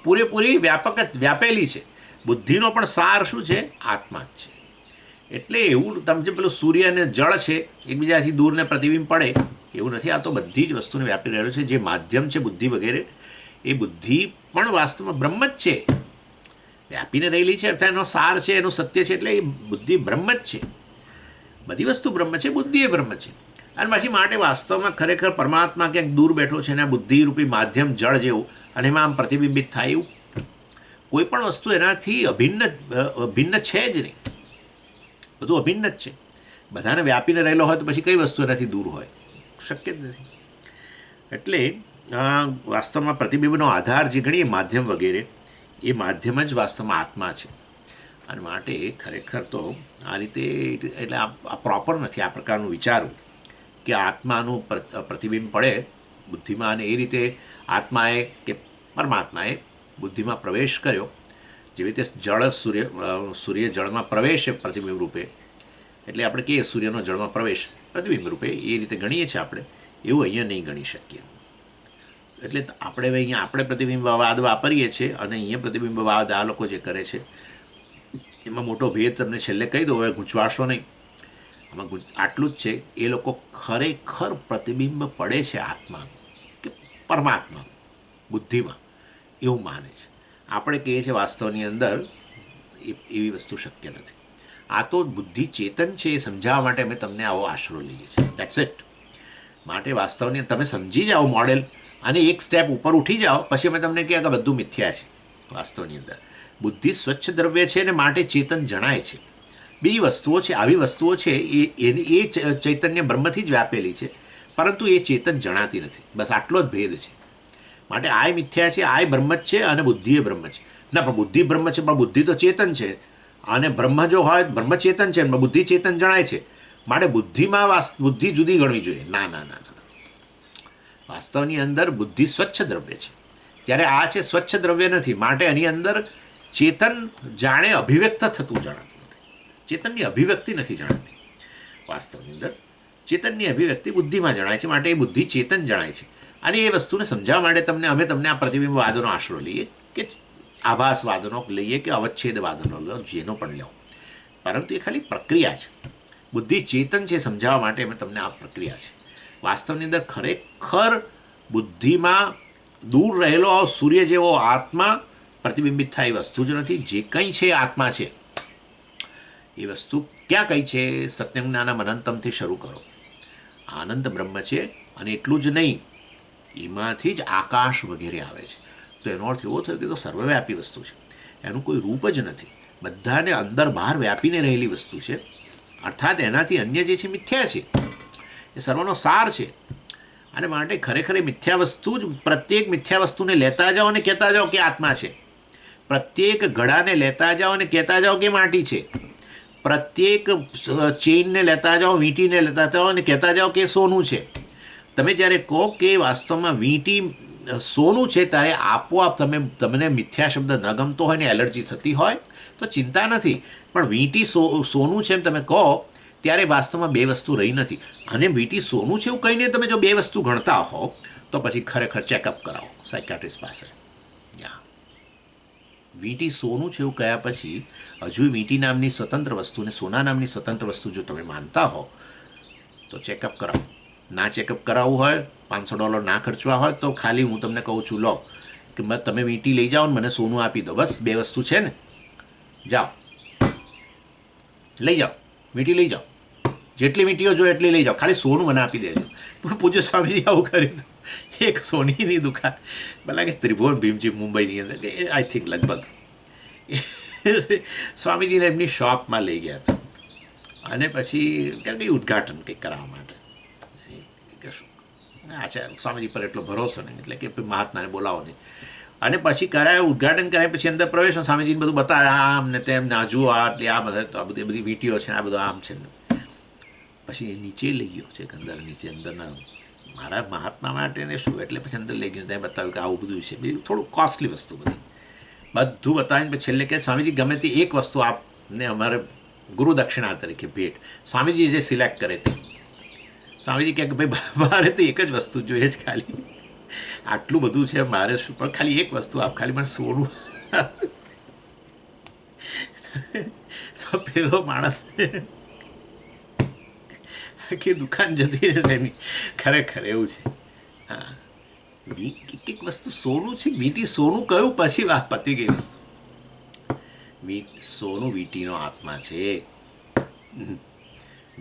Speaker 1: પૂરેપૂરી વ્યાપેલી છે. બુદ્ધિનો પણ સાર શું છે? આત્મા જ છે. એટલે એવું તમે જે પેલું સૂર્ય અને જળ છે એકબીજાથી દૂરને પ્રતિબિંબ પડે એવું નથી. આ તો બધી જ વસ્તુને વ્યાપી રહેલો છે. જે માધ્યમ છે બુદ્ધિ વગેરે, એ બુદ્ધિ પણ વાસ્તવમાં બ્રહ્મ જ છે, વ્યાપીને રહેલી છે. અર્થાત એનો સાર છે, એનું સત્ય છે. એટલે એ બુદ્ધિ બ્રહ્મ જ છે. બધી વસ્તુ બ્રહ્મ છે, બુદ્ધિ એ બ્રહ્મ છે. અને પછી માટે વાસ્તવમાં ખરેખર પરમાત્મા ક્યાંક દૂર બેઠો છે અને આ બુદ્ધિરૂપી માધ્યમ જળ જેવું, અને એમાં આમ પ્રતિબિંબિત થાય એવું કોઈ પણ વસ્તુ એનાથી ભિન્ન છે જ નહીં. બધું અભિન્ન જ છે. બધાને વ્યાપીને રહેલો હોય તો પછી કઈ વસ્તુ એનાથી દૂર હોય? શક્ય જ નથી. એટલે વાસ્તવમાં પ્રતિબિંબનો આધાર જે ગણીએ માધ્યમ વગેરે, એ માધ્યમ જ વાસ્તવમાં આત્મા છે. અને માટે ખરેખર તો આ રીતે એટલે આ પ્રોપર નથી આ પ્રકારનું વિચારવું કે આત્માનું પ્રતિબિંબ પડે બુદ્ધિમાં અને એ રીતે આત્માએ કે પરમાત્માએ બુદ્ધિમાં પ્રવેશ કર્યો. જેવી રીતે જળ સૂર્ય જળમાં પ્રવેશે પ્રતિબિંબ રૂપે, એટલે આપણે કહીએ સૂર્યનો જળમાં પ્રવેશ પ્રતિબિંબ રૂપે, એ રીતે ગણીએ છીએ આપણે, એવું અહીંયા નહીં ગણી શકીએ. એટલે આપણે અહીંયા આપણે પ્રતિબિંબવાદ વાપરીએ છીએ અને અહીંયા પ્રતિબિંબવાદ આ લોકો જે કરે છે એમાં મોટો ભેદ તમને છેલ્લે કહી દો, હવે ગૂંચવાશો નહીં. આમાં આટલું જ છે, એ લોકો ખરેખર પ્રતિબિંબ પડે છે આત્માનું કે પરમાત્માનું બુદ્ધિમાં એવું માને છે. આપણે કહીએ છીએ વાસ્તવની અંદર એવી વસ્તુ શક્ય નથી. આ તો બુદ્ધિ ચેતન છે એ સમજાવવા માટે અમે તમને આવો આશરો લઈએ છીએ. That's it. માટે વાસ્તવની તમે સમજી જાઓ મોડેલ અને એક સ્ટેપ ઉપર ઉઠી જાઓ, પછી અમે તમને કહે કે બધું મિથ્યા છે. વાસ્તવની અંદર બુદ્ધિ સ્વચ્છ દ્રવ્ય છે અને માટે ચેતન જણાય છે. બીજી વસ્તુઓ છે, આવી વસ્તુઓ છે એ ચૈતન્ય બ્રહ્મથી જ વ્યાપેલી છે, પરંતુ એ ચેતન જણાતી નથી. બસ આટલો જ ભેદ છે. માટે આય મિથ્યા છે, આય બ્રહ્મ જ છે અને બુદ્ધિ એ બ્રહ્મ છે. ના, પણ બુદ્ધિ બ્રહ્મ છે, પણ બુદ્ધિ તો ચેતન છે. અને બ્રહ્મ જો હોય, બ્રહ્મ ચેતન છે, બુદ્ધિ ચેતન જણાય છે. માટે બુદ્ધિમાં બુદ્ધિ જુદી ગણવી જોઈએ. ના ના ના ના, વાસ્તવની અંદર બુદ્ધિ સ્વચ્છ દ્રવ્ય છે, જ્યારે આ છે સ્વચ્છ દ્રવ્ય નથી. માટે એની અંદર ચેતન જાણે અભિવ્યક્ત થતું જણાતું નથી. ચેતનની અભિવ્યક્તિ નથી જણાતી. વાસ્તવની અંદર ચેતનની અભિવ્યક્તિ બુદ્ધિમાં જણાય છે. માટે એ બુદ્ધિ ચેતન જણાય છે. અને એ વસ્તુને સમજાવવા માટે અમે તમને આ પ્રતિબિંબવાદોનો આશરો લઈએ કે આભાસવાદનો લઈએ કે અવચ્છેદવાદનો લો, જેનો પણ લો, પરંતુ એ ખાલી પ્રક્રિયા છે. બુદ્ધિ ચેતન છે સમજાવવા માટે અમે તમને આ પ્રક્રિયા છે. વાસ્તવની અંદર ખરેખર બુદ્ધિમાં દૂર રહેલો સૂર્ય જેવો આત્મા પ્રતિબિંબિત થાય એ વસ્તુ જ નથી. જે કંઈ છે આત્મા છે. એ વસ્તુ ક્યાં કઈ છે? સત્યમ જ્ઞાનમ અનંતમથી શરૂ કરો. આનંદ બ્રહ્મ છે. અને એટલું જ નહીં, એમાંથી જ આકાશ વગેરે આવે છે. તો એનો અર્થ એવો થયો કે તો સર્વવ્યાપી વસ્તુ છે, એનું કોઈ રૂપ જ નથી, બધાને અંદર બહાર વ્યાપીને રહેલી વસ્તુ છે. અર્થાત એનાથી અન્ય જે છે મિથ્યા છે, એ સર્વનો સાર છે. અને માટે ખરેખર એ મિથ્યા વસ્તુ જ, પ્રત્યેક મિથ્યા વસ્તુને લેતા જાઓ અને કહેતા જાઓ કે આત્મા છે. પ્રત્યેક ઘડાને લેતા જાઓ અને કહેતા જાઓ કે માટી છે. પ્રત્યેક ચેઇનને લેતા જાઓ, વીંટીને લેતા જાઓ અને કહેતા જાઓ કે સોનું છે. તમે જ્યારે કહો કે વાસ્તવમાં વીંટી સોનું છે, ત્યારે આપોઆપ તમને મિથ્યા શબ્દ ન ગમતો હોય ને એલર્જી થતી હોય તો ચિંતા નથી. પણ વીંટી સોનું છે એમ તમે કહો ત્યારે વાસ્તવમાં બે વસ્તુ રહી નથી. અને વીંટી સોનું છે એવું કહીને તમે જો બે વસ્તુ ગણતા હો તો પછી ખરેખર ચેકઅપ કરાવો સાયકાટ્રિસ્ટ પાસે. વીંટી સોનું છે એવું કહ્યા પછી હજુ વીંટી નામની સ્વતંત્ર વસ્તુ ને સોના નામની સ્વતંત્ર વસ્તુ જો તમે માનતા હો તો ચેકઅપ કરાવો. ના ચેકઅપ કરાવવું હોય $500 ના ખર્ચવા હોય તો ખાલી હું તમને કહું છું, લો કે તમે વીંટી લઈ જાઓ ને મને સોનું આપી દો, બસ 2 વસ્તુ છે ને, જાઓ લઈ જાઓ, વીંટી લઈ જાઓ, જેટલી વીંટીઓ જો એટલી લઈ જાઓ, ખાલી સોનું મને આપી દેજો. પૂજ્ય સ્વામીજી આવું કર્યું હતું. એક સોનીની દુકાન, ભલા કે ત્રિભુવન ભીમજી મુંબઈની અંદર, આઈ થિંક લગભગ સ્વામીજીને એમની શોપમાં લઈ ગયા હતા અને પછી કંઈ ઉદ્ઘાટન કંઈક કરાવવા માટે કશું. અચ્છા, સ્વામીજી પર એટલો ભરોસો નહીં, એટલે કે મહાત્માને બોલાવો નહીં. અને પછી કરાયું, ઉદ્ઘાટન કરાય, પછી અંદર પ્રવેશ, સ્વામીજીને બધું બતાવે, આમ ને તેમ ના જુઓ, એટલે આ બધા તો આ બધી વીંટીઓ છે ને આ બધું આમ છે ને. પછી એ નીચે લઈ ગયો છે, અંદર નીચે અંદરના મારા મહાત્મા માટે ને શું, એટલે પછી અંદર લઈ ગયું, ત્યાં બતાવ્યું કે આવું બધું છે, બીજું થોડું કોસ્ટલી વસ્તુ બધી બધું બતાવીને પછી છેલ્લે કે સ્વામીજી ગમે તે એક વસ્તુ આપને અમારે ગુરુ દક્ષિણા તરીકે ભેટ. સ્વામીજી જે સિલેક્ટ કરે તે. સ્વામીજી કહે કે ભાઈ મારે તો એક જ વસ્તુ જોઈએ જ, ખાલી આટલું બધું છે મારે શું, પણ ખાલી એક વસ્તુ આપ, ખાલી મને સોનું. તો પેલો માણસ કે દુકાન જતી રહેશે એની. ખરેખર એવું છે. હા, એક વસ્તુ સોનું છે, વીંટી સોનું કયું, પછી વાત પતી ગઈ વસ્તુ. સોનું વીંટીનો આત્મા છે,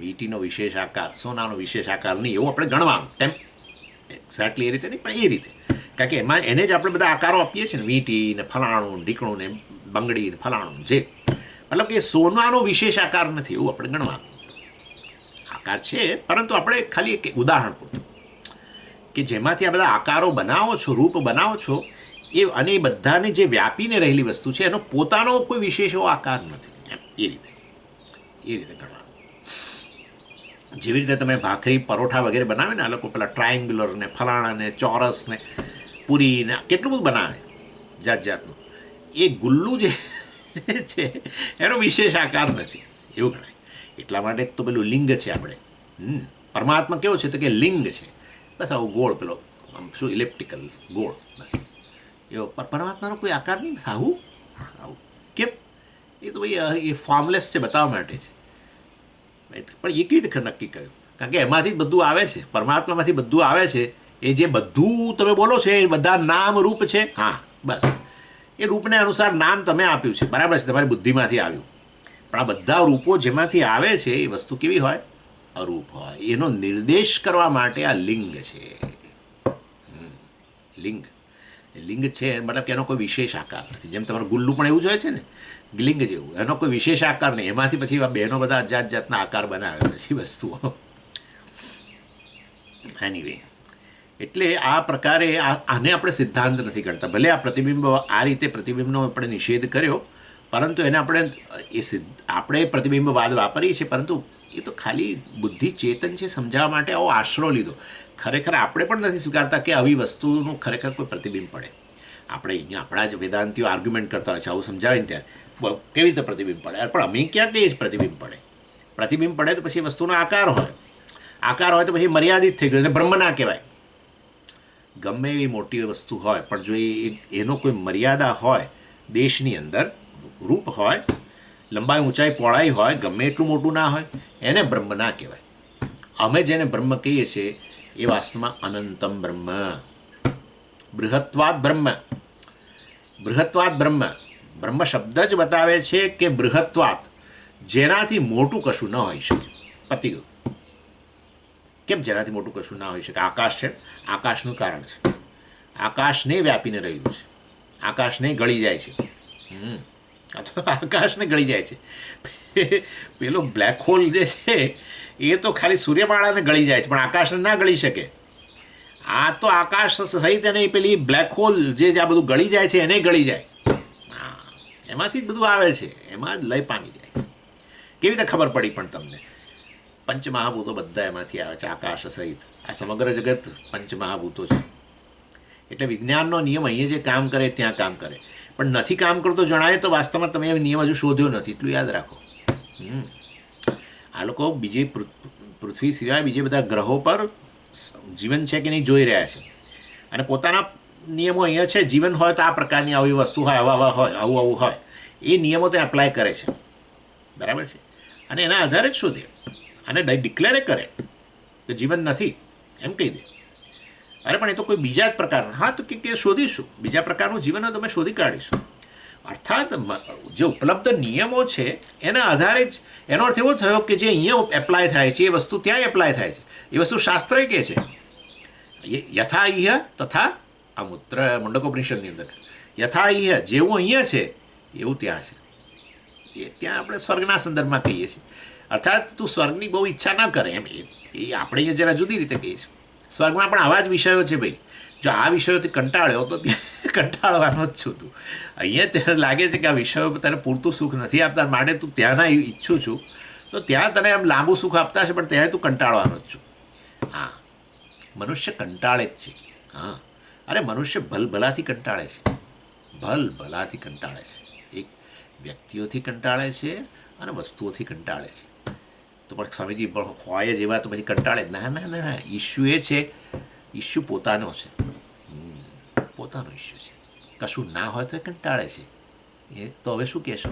Speaker 1: વીંટીનો વિશેષ આકાર, સોનાનો વિશેષ આકાર નહીં એવું આપણે ગણવાનું. એક્ઝેક્ટલી એ રીતે નહીં, પણ એ રીતે, કારણ કે એમાં એને જ આપણે બધા આકારો આપીએ છીએ ને, વીંટી ને ફલાણું ઢીકણું ને બંગડી ને ફલાણું, જે મતલબ કે સોનાનો વિશેષ આકાર નથી એવું આપણે ગણવાનું. આકાર છે, પરંતુ આપણે ખાલી એક ઉદાહરણ પૂરતું કે જેમાંથી આ બધા આકારો બનાવો છો, રૂપ બનાવો છો, એ અને એ બધાને જે વ્યાપીને રહેલી વસ્તુ છે એનો પોતાનો કોઈ વિશેષ એવો આકાર નથી, એમ એ રીતે ગણવાનું. જેવી રીતે તમે ભાખરી પરોઠા વગેરે બનાવે ને, આ લોકો પેલા ટ્રાયંગ્યુલર ને ફલાણા ને ચોરસ ને પૂરી ને કેટલું બધું બનાવે જાત જાતનું, એ ગુલ્લું જે છે એનો વિશેષ આકાર નથી એવું ગણાય. એટલા માટે તો પેલું લિંગ છે આપણે. પરમાત્મા કેવો છે તો કે લિંગ છે, બસ આવું ગોળ, પેલો શું ઇલેપ્ટિકલ ગોળ, બસ એવો. પરમાત્માનો કોઈ આકાર નહીં, બસ આવું કેમ, એ તો ભાઈ એ ફોર્મલેસ છે, બતાવવા માટે છે. પણ એ કેવી રીતે નક્કી કર્યું? કારણ કે એમાંથી જ બધું આવે છે, પરમાત્મામાંથી બધું આવે છે. એ જે બધું તમે બોલો છો એ બધા નામ રૂપ છે. હા, બસ એ રૂપને અનુસાર નામ તમે આપ્યું છે, બરાબર છે, તમારી બુદ્ધિમાંથી આવ્યું. પણ આ બધા રૂપો જેમાંથી આવે છે એ વસ્તુ કેવી હોય? અરૂપ હોય. એનો નિર્દેશ કરવા માટે આ લિંગ છે. લિંગ છે મતલબ કે એનો કોઈ વિશેષ આકાર નથી. જેમ તમારું ગુલ્લું પણ એવું જ હોય છે ને, લિંગ જેવું, એનો કોઈ વિશેષ આકાર નહીં. એમાંથી પછી બહેનો બધા જાત જાતના આકાર બનાવે પછી વસ્તુઓ. એનીવે, એટલે આ પ્રકારે આને આપણે સિદ્ધાંત નથી ગણતા. ભલે આ પ્રતિબિંબ આ રીતે પ્રતિબિંબનો આપણે નિષેધ કર્યો, પરંતુ એને આપણે પ્રતિબિંબવાદ વાપરીએ છીએ, પરંતુ એ તો ખાલી બુદ્ધિ ચેતન છે સમજાવવા માટે આવો આશરો લીધો. ખરેખર આપણે પણ નથી સ્વીકારતા કે આવી વસ્તુનું ખરેખર કોઈ પ્રતિબિંબ પડે. આપણે અહીંયા આપણા જ વેદાંતિઓ આર્ગ્યુમેન્ટ કરતા હોય છે આવું સમજાવીને ત્યારે, કેવી રીતે પ્રતિબિંબ પડે? પણ અમે ક્યાં કહીએ પ્રતિબિંબ પડે? પ્રતિબિંબ પડે તો પછી વસ્તુનો આકાર હોય, આકાર હોય તો પછી મર્યાદિત થઈ ગયું, બ્રહ્મ ના કહેવાય. ગમે એવી મોટી વસ્તુ હોય, પણ જો એનો કોઈ મર્યાદા હોય, દેશની અંદર રૂપ હોય, લંબાઈ ઊંચાઈ પહોળાઈ હોય, ગમે એટલું મોટું ના હોય, એને બ્રહ્મ ના કહેવાય. અમે જેને બ્રહ્મ કહીએ છીએ એ વાસ્તવમાં અનંતમ બ્રહ્મ, બૃહત્વાદ બ્રહ્મ. બૃહત્વાદ બ્રહ્મ, બ્રહ્મ શબ્દ જ બતાવે છે કે બૃહત્વાદ, જેનાથી મોટું કશું ન હોઈ શકે. પતી ગયું. કેમ જેનાથી મોટું કશું ના હોઈ શકે? આકાશ છે, આકાશનું કારણ છે, આકાશને વ્યાપીને રહેલું છે, આકાશને ગળી જાય છે. આકાશને ગળી જાય છે. પેલો બ્લેક હોલ જે છે એ તો ખાલી સૂર્યમાળાને ગળી જાય છે, પણ આકાશને ના ગળી શકે. આ તો આકાશ સહિત એને પેલી બ્લેક હોલ જે આ બધું ગળી જાય છે એને ગળી જાય. હા, એમાંથી જ બધું આવે છે, એમાં જ લય પામી જાય છે. કેવી રીતે ખબર પડી પણ તમને? પંચમહાભૂતો બધા એમાંથી આવે છે, આકાશ સહિત. આ સમગ્ર જગત પંચમહાભૂતો છે. એટલે વિજ્ઞાનનો નિયમ અહીંયા જે કામ કરે ત્યાં કામ કરે, પણ નથી કામ કરતો જણાય તો વાસ્તવમાં તમે એ નિયમ હજુ શોધ્યો નથી, એટલું યાદ રાખો. આ લોકો બીજી પૃથ્વી સિવાય બીજે બધા ગ્રહો પર જીવન છે કે નહીં જોઈ રહ્યા છે, અને પોતાના નિયમો અહીંયા છે. જીવન હોય તો આ પ્રકારની આવી વસ્તુ હોય, આવા હોય, આવું હોય, એ નિયમો તો એપ્લાય કરે છે, બરાબર છે. અને એના આધારે જ શોધે અને ડિક્લેરે કરે કે જીવન નથી, એમ કહી દે. અરે પણ એ તો કોઈ બીજા જ પ્રકારનું, હા તો કે શોધીશું, બીજા પ્રકારનું જીવન તમે શોધી કાઢીશું. અર્થાત જે ઉપલબ્ધ નિયમો છે એના આધારે જ, એનો અર્થ એવો થયો કે જે અહીંયા એપ્લાય થાય છે એ વસ્તુ ત્યાં એપ્લાય થાય છે. એ વસ્તુ શાસ્ત્રએ કહે છે, યથા ઇહ તથા આ મુંડકોપનિષદની અંદર યથા ઇહ, જેવું અહીંયા છે એવું ત્યાં છે. એ ત્યાં આપણે સ્વર્ગના સંદર્ભમાં કહીએ છીએ. અર્થાત તું સ્વર્ગની બહુ ઈચ્છા ના કરે એમ, એ આપણે અહીંયા જરા જુદી રીતે કહીએ છીએ. સ્વર્ગમાં પણ આવા જ વિષયો છે ભાઈ. જો આ વિષયોથી કંટાળ્યો તો ત્યાં કંટાળવાનો જ છું તું. અહીંયા તને લાગે છે કે આ વિષયો તને પૂરતું સુખ નથી આપતા માટે તું ત્યાંના ઈચ્છું છું, તો ત્યાં તને આમ લાંબુ સુખ આપતા છે પણ ત્યાં તું કંટાળવાનો જ છું. હા, મનુષ્ય કંટાળે જ છે. હા, અરે મનુષ્ય ભલભલાથી કંટાળે છે, ભલભલાથી કંટાળે છે. એક વ્યક્તિઓથી કંટાળે છે અને વસ્તુઓથી કંટાળે છે. તો પણ સ્વામીજી પણ હોય જ એવા તો પછી કંટાળે. ના ના ના ના, ઇસ્યુ એ છે, ઇસ્યુ પોતાનો છે, પોતાનો ઇસ્યુ છે. કશું ના હોય તો એ કંટાળે છે. એ તો હવે શું કહેશો?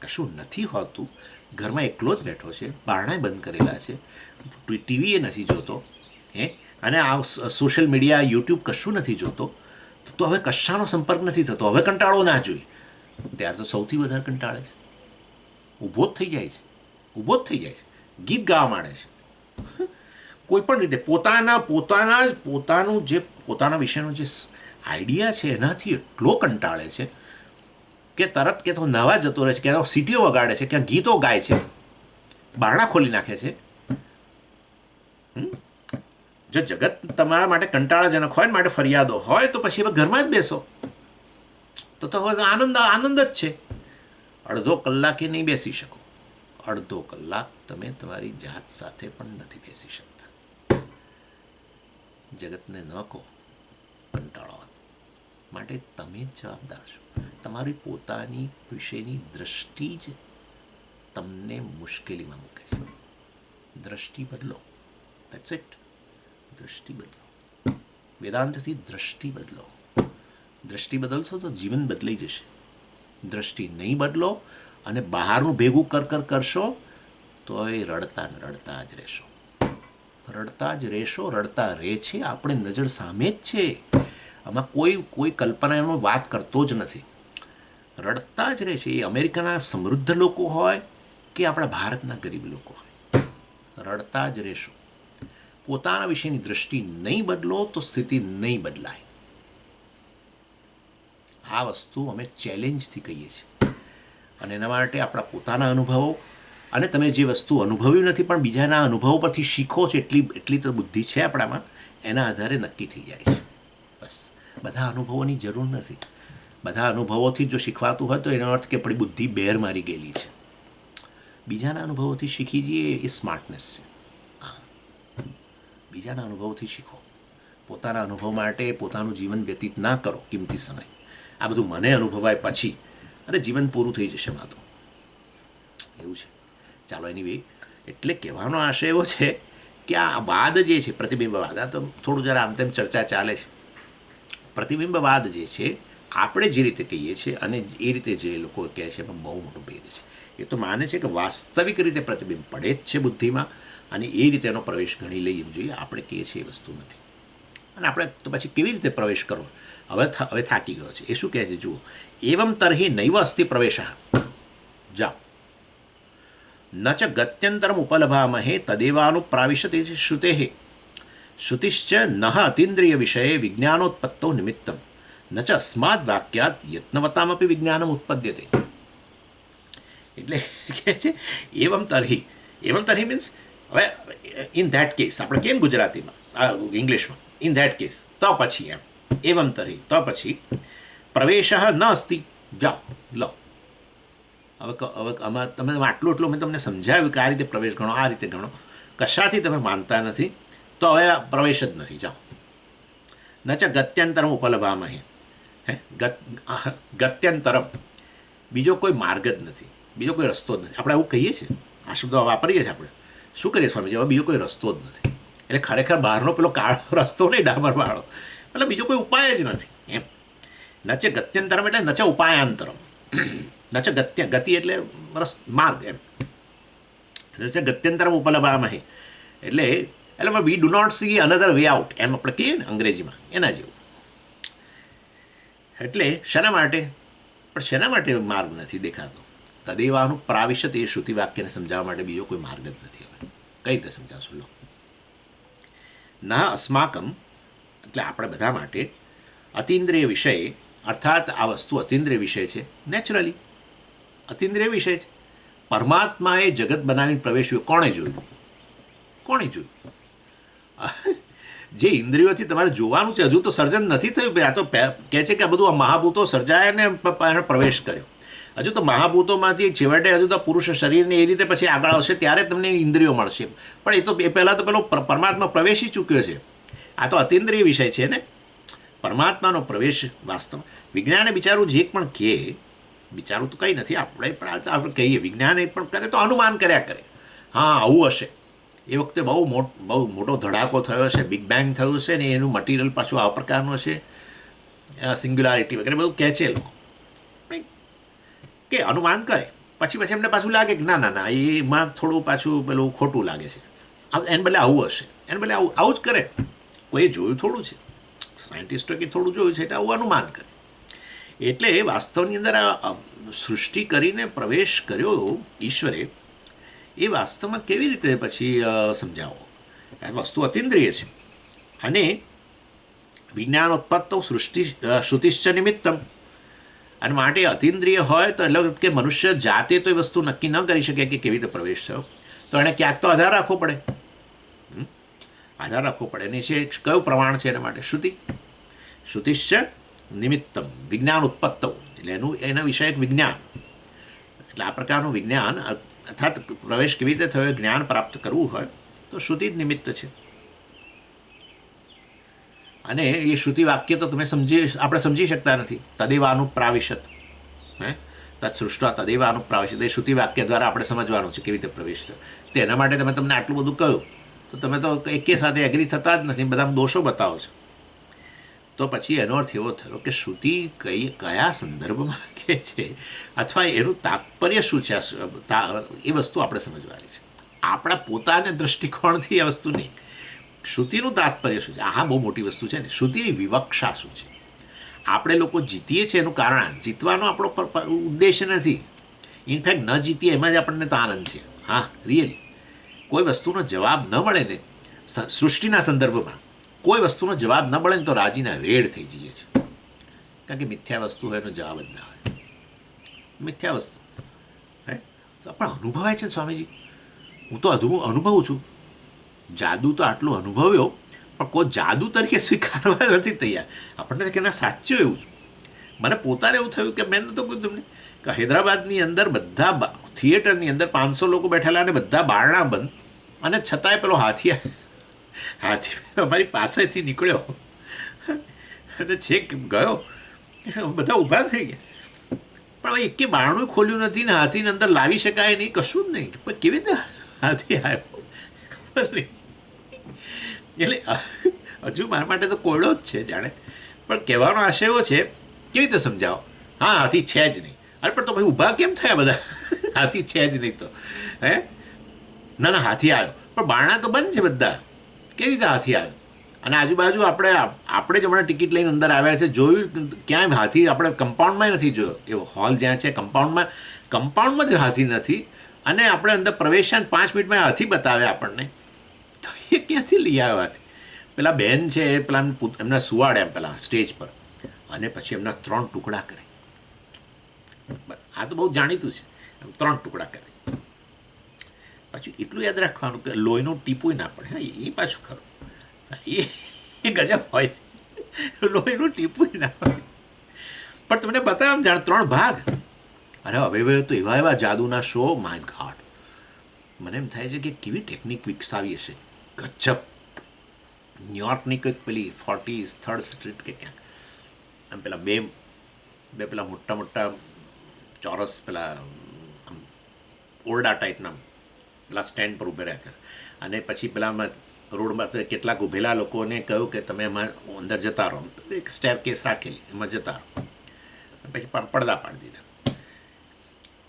Speaker 1: કશું નથી હોતું, ઘરમાં એકલો જ બેઠો છે, બારણાં બંધ કરેલા છે, ટીવી એ નથી જોતો, અને આ સોશિયલ મીડિયા યુટ્યુબ કશું નથી જોતો, તો હવે કશાનો સંપર્ક નથી થતો, હવે કંટાળો ના જોઈએ. ત્યારે તો સૌથી વધારે કંટાળે છે, ઊભો જ થઈ જાય છે, ઊભો જ થઈ જાય છે, ગીત ગાવા માંડે છે. કોઈ પણ રીતે પોતાનું જે પોતાના વિશેનો જે આઈડિયા છે એનાથી એટલો કંટાળે છે કે તરત કે તો નવા જતો રહે છે, ક્યાં તો સીટીઓ વગાડે છે, ક્યાં ગીતો ગાય છે, બારણા ખોલી નાખે છે. જો જગત તમારા માટે કંટાળાજનક હોય ને માટે ફરિયાદો હોય તો પછી હવે ઘરમાં જ બેસો, તો હવે આનંદ જ છે. અડધો કલાકે નહીં બેસી શકો, અડધો કલાક તમે તમારી જાત સાથે પણ નથી બેસી શકતા. જગતને ન કહો કંટાળો, માટે તમે જ જવાબદાર છો. તમારી પોતાની વિશેની દ્રષ્ટિ જ તમને મુશ્કેલીમાં મૂકે છે. દ્રષ્ટિ બદલો, દેટ્સ ઇટ. દ્રષ્ટિ બદલો, વેદાંતથી દ્રષ્ટિ બદલો. દ્રષ્ટિ બદલશો તો જીવન બદલાઈ જશે. દ્રષ્ટિ નહીં બદલો અને બહારનું ભેગું કરશો તો એ રડતા જ રહેશો, રડતા જ રહેશો. રડતા રહે છે, આપણે નજર સામે જ છે, આમાં કોઈ કલ્પનાનો વાત કરતો જ નથી. રડતા જ રહે છે. એ અમેરિકાના સમૃદ્ધ લોકો હોય કે આપણા ભારતના ગરીબ લોકો હોય, રડતા જ રહેશો. પોતાના વિશેની દ્રષ્ટિ નહીં બદલો તો સ્થિતિ નહીં બદલાય. આ વસ્તુ અમે ચેલેન્જથી કહીએ છીએ. અને એના માટે આપણા પોતાના અનુભવો, અને તમે જે વસ્તુ અનુભવ્યું નથી પણ બીજાના અનુભવો પરથી શીખો છો, એટલી તો બુદ્ધિ છે આપણામાં, એના આધારે નક્કી થઈ જાય છે. બસ, બધા અનુભવોની જરૂર નથી. બધા અનુભવોથી જો શીખવાતું હોય તો એનો અર્થ કે આપણી બુદ્ધિ બેર મારી ગયેલી છે. બીજાના અનુભવોથી શીખી જઈએ એ સ્માર્ટનેસ છે. હા, બીજાના અનુભવથી શીખો. પોતાના અનુભવ માટે પોતાનું જીવન વ્યતીત ના કરો કિંમતી સમય. આ બધું મને અનુભવાય પછી અરે જીવન પૂરું થઈ જશે માં તો એવું છે. ચાલો, એની વે એટલે કહેવાનો આશય એવો છે કે આ વાદ જે છે પ્રતિબિંબવાદ, આ તો થોડું જરા આમ તેમ ચર્ચા ચાલે છે. પ્રતિબિંબવાદ જે છે આપણે જે રીતે કહીએ છીએ અને એ રીતે જે લોકો કહે છે એમાં બહુ મોટો ભેદ છે. એ તો માને છે કે વાસ્તવિક રીતે પ્રતિબિંબ પડે જ છે બુદ્ધિમાં અને એ રીતે એનો પ્રવેશ ગણી લઈએ જોઈએ. આપણે કહીએ છીએ એ વસ્તુ નથી. અને આપણે તો પછી કેવી રીતે પ્રવેશ કરવો? હવે થાકી ગયો છે. એ શું કહે છે જુઓ, એવમ તર્હિ નૈવ અસ્તિ પ્રવેશ. જાઓ, ન ચ ગત્યંતરમ ઉપલભામહે તદેવાનુપ્રાવિશતે શ્રુતે શ્રુતિશ્ચ ન અતીન્દ્રિય વિષયે વિજ્ઞાનોત્પત્તો નિમિત્તમ ન ચ અસ્માદ વાક્યાત યત્નવતામપી વિજ્ઞાનમ ઉત્પદ્યતે. એટલે કહે છે એવમ તર્હિ મીન્સ હવે ઇન ધેટ કેસ, આપણે કેમ ગુજરાતીમાં ઇંગ્લિશમાં ઇન ધેટ કેસ, તો પછી એવમ તર્હિ તો પછી પ્રવેશ ન અસ્તિ. જાઓ, લો. હવે આમાં તમે આટલું મેં તમને સમજાવ્યું કે આ રીતે પ્રવેશ ગણો, આ રીતે ગણો. કશાથી તમે માનતા નથી તો હવે પ્રવેશ જ નથી. જાઓ. ન ચ ગત્યંતરમ ઉપલભામહે. ગત્યંતરમ, બીજો કોઈ માર્ગ જ નથી, બીજો કોઈ રસ્તો જ નથી. આપણે એવું કહીએ છીએ, આ શબ્દ વાપરીએ છીએ આપણે. શું કરીએ સ્વામીજી? હવે બીજો કોઈ રસ્તો જ નથી. એટલે ખરેખર બહારનો પેલો કાળો રસ્તો નહીં, ડામરવાળો, એટલે બીજો કોઈ ઉપાય જ નથી એમ. ન ચ ગત્યંતરમ એટલે ન ચ ઉપાયાંતરમ. ન ચ ગતિ એટલે માર્ગ એમ. ન ચ ગત્યંતરમ ઉપલભામહે એટલે એટલે we do not see another way out, એમ આપણે કહીએ ને અંગ્રેજીમાં, એના જેવું. એટલે શેના માટે, પણ શેના માટે માર્ગ નથી દેખાતો? તદેવાનું પ્રાવિશત, એ શ્રુતિ વાક્યને સમજાવવા માટે બીજો કોઈ માર્ગ જ નથી. હવે કઈ રીતે સમજાવશું? લો, ના અસ્માકમ એટલે આપણે બધા માટે અતિન્દ્રિય વિષય, અર્થાત આ વસ્તુ અતિન્દ્રિય વિષય છે. નેચરલી અતિન્દ્રિય વિષય છે. પરમાત્માએ જગત બનાવીને પ્રવેશ્યું, કોણે જોયું? કોણે જોયું? જે ઇન્દ્રિયોથી તમારે જોવાનું છે, હજુ તો સર્જન નથી થયું. આ તો કહે છે કે આ બધું મહાભૂતો સર્જાય ને પ્રવેશ કર્યો. હજુ તો મહાભૂતોમાંથી છેવટે હજુ તો પુરુષ શરીરને એ રીતે પછી આગળ આવશે, ત્યારે તમને ઇન્દ્રિયો મળશે. પણ એ તો એ પહેલાં તો પેલો પરમાત્મા પ્રવેશી ચૂક્યો છે. આ તો અતિન્દ્રિય વિષય છે ને. પરમાત્માનો પ્રવેશ વાસ્તવ વિજ્ઞાને બિચારું જે પણ કહે, બિચારું તો કંઈ નથી, આપણે પણ આપણે કહીએ વિજ્ઞાન એ પણ કરે તો અનુમાન કર્યા કરે. હા, આવું હશે. એ વખતે બહુ મોટો ધડાકો થયો હશે, બિગ બેંગ થયું છે ને એનું મટીરિયલ પાછું આ પ્રકારનું હશે, સિંગ્યુલારિટી વગેરે બધું કહે છે લોકો, કે અનુમાન કરે. પછી એમને પાછું લાગે કે ના ના ના, એમાં થોડું પાછું પેલું ખોટું લાગે છે, એને બદલે આવું હશે, એને બદલે આવું જ કરે. કોઈ જોયું થોડું છે, સાયન્ટિસ્ટો કે થોડું જોયું છે એટલે આવું અનુમાન કરે. એટલે વાસ્તવની અંદર આ સૃષ્ટિ કરીને પ્રવેશ કર્યો ઈશ્વરે, એ વાસ્તવમાં કેવી રીતે પછી સમજાવો? આ વસ્તુ અતિન્દ્રિય છે. અને વિજ્ઞાનોત્પત્તો શ્રુતિશ્ચ નિમિત્તમ, અને માટે અતિન્દ્રિય હોય તો એટલે કે મનુષ્ય જાતે તો એ વસ્તુ નક્કી ન કરી શકે કે કેવી રીતે પ્રવેશ થયો, તો એણે ક્યાંક તો આધાર રાખવો પડે. આધાર રાખવો પડે. અને છે કયું પ્રમાણ છે એના માટે? શ્રુતિ. શ્રુતિશ્ચ નિમિત્તમ વિજ્ઞાન ઉત્પત્તો, એટલે એના વિષયક વિજ્ઞાન. એટલે આ પ્રકારનું વિજ્ઞાન, અર્થાત પ્રવેશ કેવી રીતે થયો જ્ઞાન પ્રાપ્ત કરવું હોય તો શ્રુતિ જ નિમિત્ત છે. અને એ શ્રુતિ વાક્ય તો આપણે સમજી શકતા નથી. તદેવાનુપ્રાવિશત, તત્સૃષ્ટા તદેવાનુપ્રાવિશત, એ શ્રુતિ વાક્ય દ્વારા આપણે સમજવાનું છે કેવી રીતે પ્રવેશ થયો. તો એના માટે તમને આટલું બધું કહ્યું, તો તમે તો એકે સાથે એગ્રી થતા જ નથી, બધા દોષો બતાવો છો. તો પછી એનો અર્થ એવો થયો કે શ્રુતિ કયા સંદર્ભમાં કહે છે, અથવા એનું તાત્પર્ય શું છે, એ વસ્તુ આપણે સમજવાની છે. આપણા પોતાના દૃષ્ટિકોણથી એ વસ્તુ નહીં. શ્રુતિનું તાત્પર્ય શું છે? આ બહુ મોટી વસ્તુ છે ને. શ્રુતિની વિવક્ષા શું છે? આપણે લોકો જીતીએ છીએ એનું કારણ, જીતવાનો આપણો ઉદ્દેશ નથી. ઇનફેક્ટ ન જીતીએ એમાં જ આપણને તો આનંદ છે. હા, રિયલી કોઈ વસ્તુનો જવાબ ન મળે ને સૃષ્ટિના સંદર્ભમાં, કોઈ વસ્તુનો જવાબ ન મળે ને તો રાજીના રેડ થઈ જઈએ છીએ. કારણ કે મિથ્યા વસ્તુ હોય એનો જવાબ જ ના હોય. મિથ્યા વસ્તુ તો પણ અનુભવાય છે સ્વામીજી. હું તો અનુભવું છું. જાદુ તો આટલું અનુભવ્યો, પણ કોઈ જાદુ તરીકે સ્વીકારવા નથી તૈયાર. આપણને કે ના, સાચું એવું. મને પોતાને એવું થયું કે મેં તો કહ્યું તમને કે હૈદરાબાદની અંદર બધા થિયેટરની અંદર 500 લોકો બેઠેલા અને બધા બારણા બંધ, અને છતાંય પેલો હાથી અમારી પાસેથી નીકળ્યો અને છેક ગયો. બધા ઊભા થઈ ગયા, પણ હવે એકે બારણું ખોલ્યું નથી ને હાથીને અંદર લાવી શકાય નહીં, કશું જ નહીં. પણ કેવી રીતે હાથી આવ્યો ખબર નહીં. એટલે હજુ મારા માટે તો કોયડો જ છે જાણે. પણ કહેવાનો આશય એવો છે, કેવી રીતે સમજાવો? હા, હાથી છે જ નહીં. અરે પણ તો ભાઈ ઊભા કેમ થયા બધા? હાથી છે જ નહીં તો ના ના, હાથી આવ્યો, પણ બારણા તો બંધ છે બધા. કેવી રીતે હાથી આવ્યો? અને આજુબાજુ આપણે જ હમણાં ટિકિટ લઈને અંદર આવ્યા છે, જોયું ક્યાંય હાથી આપણે કમ્પાઉન્ડમાં નથી જોયો. એવો હોલ જ્યાં છે કમ્પાઉન્ડમાં જ હાથી નથી. અને આપણે અંદર પ્રવેશ્યા 5 મિનિટમાં હાથી બતાવે આપણને. તો એ ક્યાંથી લઈ આવ્યો હાથી? પેલા બેન છે એ પેલા એમના સુવાડ્યા પેલા સ્ટેજ પર, અને પછી એમના 3 ટુકડા કરે. આ તો બહુ જાણીતું છે. 3 ટુકડા કરે. પછી એટલું યાદ રાખવાનું કે લોહીનું ટીપું ના પડે. હા, એ પાછું ખરું. એ ગજબ હોય છે. લોહીનું ટીપું ના હોય. પણ તમને બતાવ જાણે 3 ભાગ. અરે હવે તો એવા જાદુના શો, માય ગોડ. મને એમ થાય છે કે કેવી ટેકનિક વિકસાવી હશે. ગજબ. ન્યુયોર્કની કંઈક પેલી 43rd સ્ટ્રીટ કે ક્યાંક આમ પેલા બે પેલા મોટા ચોરસ પેલા ઓરડા ટાઈપના પેલા સ્ટેન્ડ પર ઊભે રહ્યા. અને પછી પેલામાં રોડમાં કેટલાક ઊભેલા લોકોને કહ્યું કે તમે એમાં અંદર જતા રહો. એક સ્ટેર કેસ રાખેલી, એમાં જતા રહો. પછી પડદા પાડી દીધા.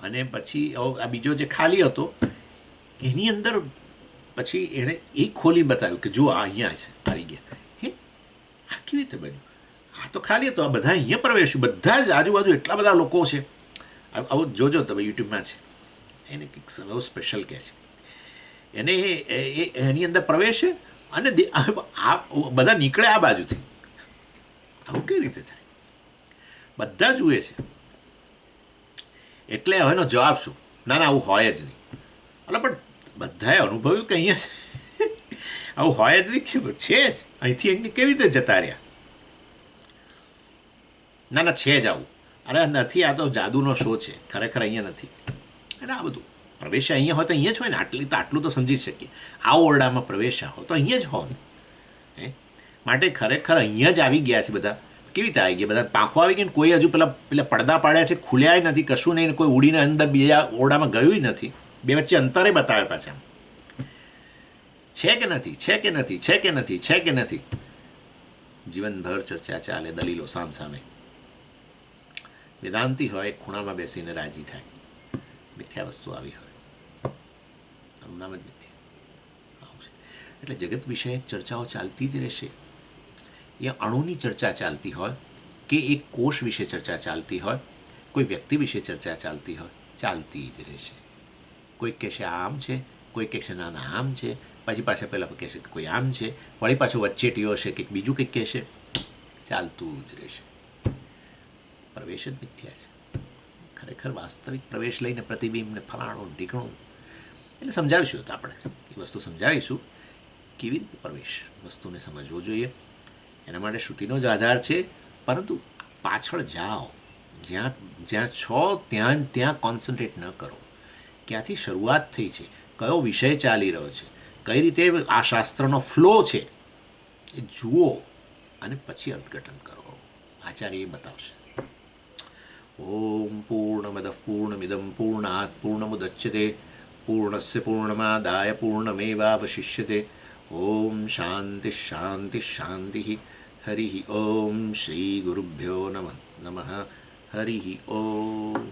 Speaker 1: અને પછી આ બીજો જે ખાલી હતો એની અંદર પછી એણે એ ખોલી બતાવ્યું કે જો આ અહીંયા છે, આવી ગયા. હે, આ કેવી રીતે બન્યું? આ તો ખાલી હતો, આ બધા અહીંયા પ્રવેશ્યું, બધા જ આજુબાજુ એટલા બધા લોકો છે. આવું જોજો તમે, યુટ્યુબમાં છે. એને કંઈક એવો સ્પેશિયલ કહે છે. એને એની અંદર પ્રવેશે અને આ બધા નીકળે આ બાજુથી. આવું કઈ રીતે થાય? બધા જુએ છે. એટલે હવેનો જવાબ શું? ના આવું હોય જ નહીં. એટલે પણ બધાએ અનુભવ્યું કે અહીંયા આવું હોય જ નહીં, છે જ. અહીંથી અહીંથી કેવી રીતે જતા રહ્યા? ના છે જ આવું. અરે નથી, આ તો જાદુનો શો છે, ખરેખર અહીંયા નથી. એટલે આ બધું પ્રવેશ અહીંયા હોય તો અહીંયા જ હોય ને. આટલું તો સમજી શકીએ. આ ઓરડામાં પ્રવેશ્યા હોય તો અહીંયા જ હોય ને. માટે ખરેખર અહીંયા જ આવી ગયા છે બધા. કેવી રીતે આવી ગયા? બધા પાંખો આવી ગયા ને કોઈ હજુ પેલા પડદા પાડ્યા છે, ખુલ્યા નથી, કશું નહીં. કોઈ ઉડીને અંદર બીજા ઓરડામાં ગયું નથી. બે વચ્ચે અંતરે બતાવે પાછા. છે કે નથી, છે કે નથી, છે કે નથી, છે કે નથી. જીવનભર ચર્ચા ચાલે, દલીલો સામ સામે. વેદાંતિ હોય ખૂણામાં બેસીને રાજી થાય. મિથ્યા વસ્તુ આવી હોય, આનું નામ જ મિથ્યા. આવું છે. એટલે જગત વિષયક ચર્ચાઓ ચાલતી જ રહેશે. એ અણુની ચર્ચા ચાલતી હોય કે એક કોષ વિશે ચર્ચા ચાલતી હોય, કોઈ વ્યક્તિ વિશે ચર્ચા ચાલતી હોય, ચાલતી જ રહેશે. કોઈ કહેશે આમ છે, કોઈ કહેશે ના ના આમ છે, પછી પાછા પહેલાં કહેશે કે કોઈ આમ છે, વળી પાછું વચ્ચેટીઓ હશે કંઈક બીજું કંઈક કહેશે. ચાલતું જ રહેશે. પ્રવેશ જ મિથ્યા છે. ખરેખર વાસ્તવિક પ્રવેશ લઈને પ્રતિબિંબને ફલાણું ઢીકણું એટલે સમજાવીશું. તો આપણે એ વસ્તુ સમજાવીશું કેવી રીતે પ્રવેશ વસ્તુને સમજવો જોઈએ. એના માટે શ્રુતિનો જ આધાર છે. પરંતુ પાછળ જાઓ, જ્યાં જ્યાં છો ત્યાં કોન્સન્ટ્રેટ ન કરો. ક્યાંથી શરૂઆત થઈ છે, કયો વિષય ચાલી રહ્યો છે, કઈ રીતે આ શાસ્ત્રનો ફ્લો છે, એ જુઓ અને પછી અર્થઘટન કરો. આચાર્ય એ બતાવશે. ઓમ પૂર્ણમદ પૂર્ણમિદમ પૂર્ણાત પૂર્ણમુદચ્યતે પૂર્ણસ્ય પૂર્ણમાદાય પૂર્ણમેવાવશિષ્યતે. ઓમ શાંતિ શાંતિ શાંતિ. હરિ ઓમ શ્રી ગુરુભ્યો નમઃ. હરિ ઓમ.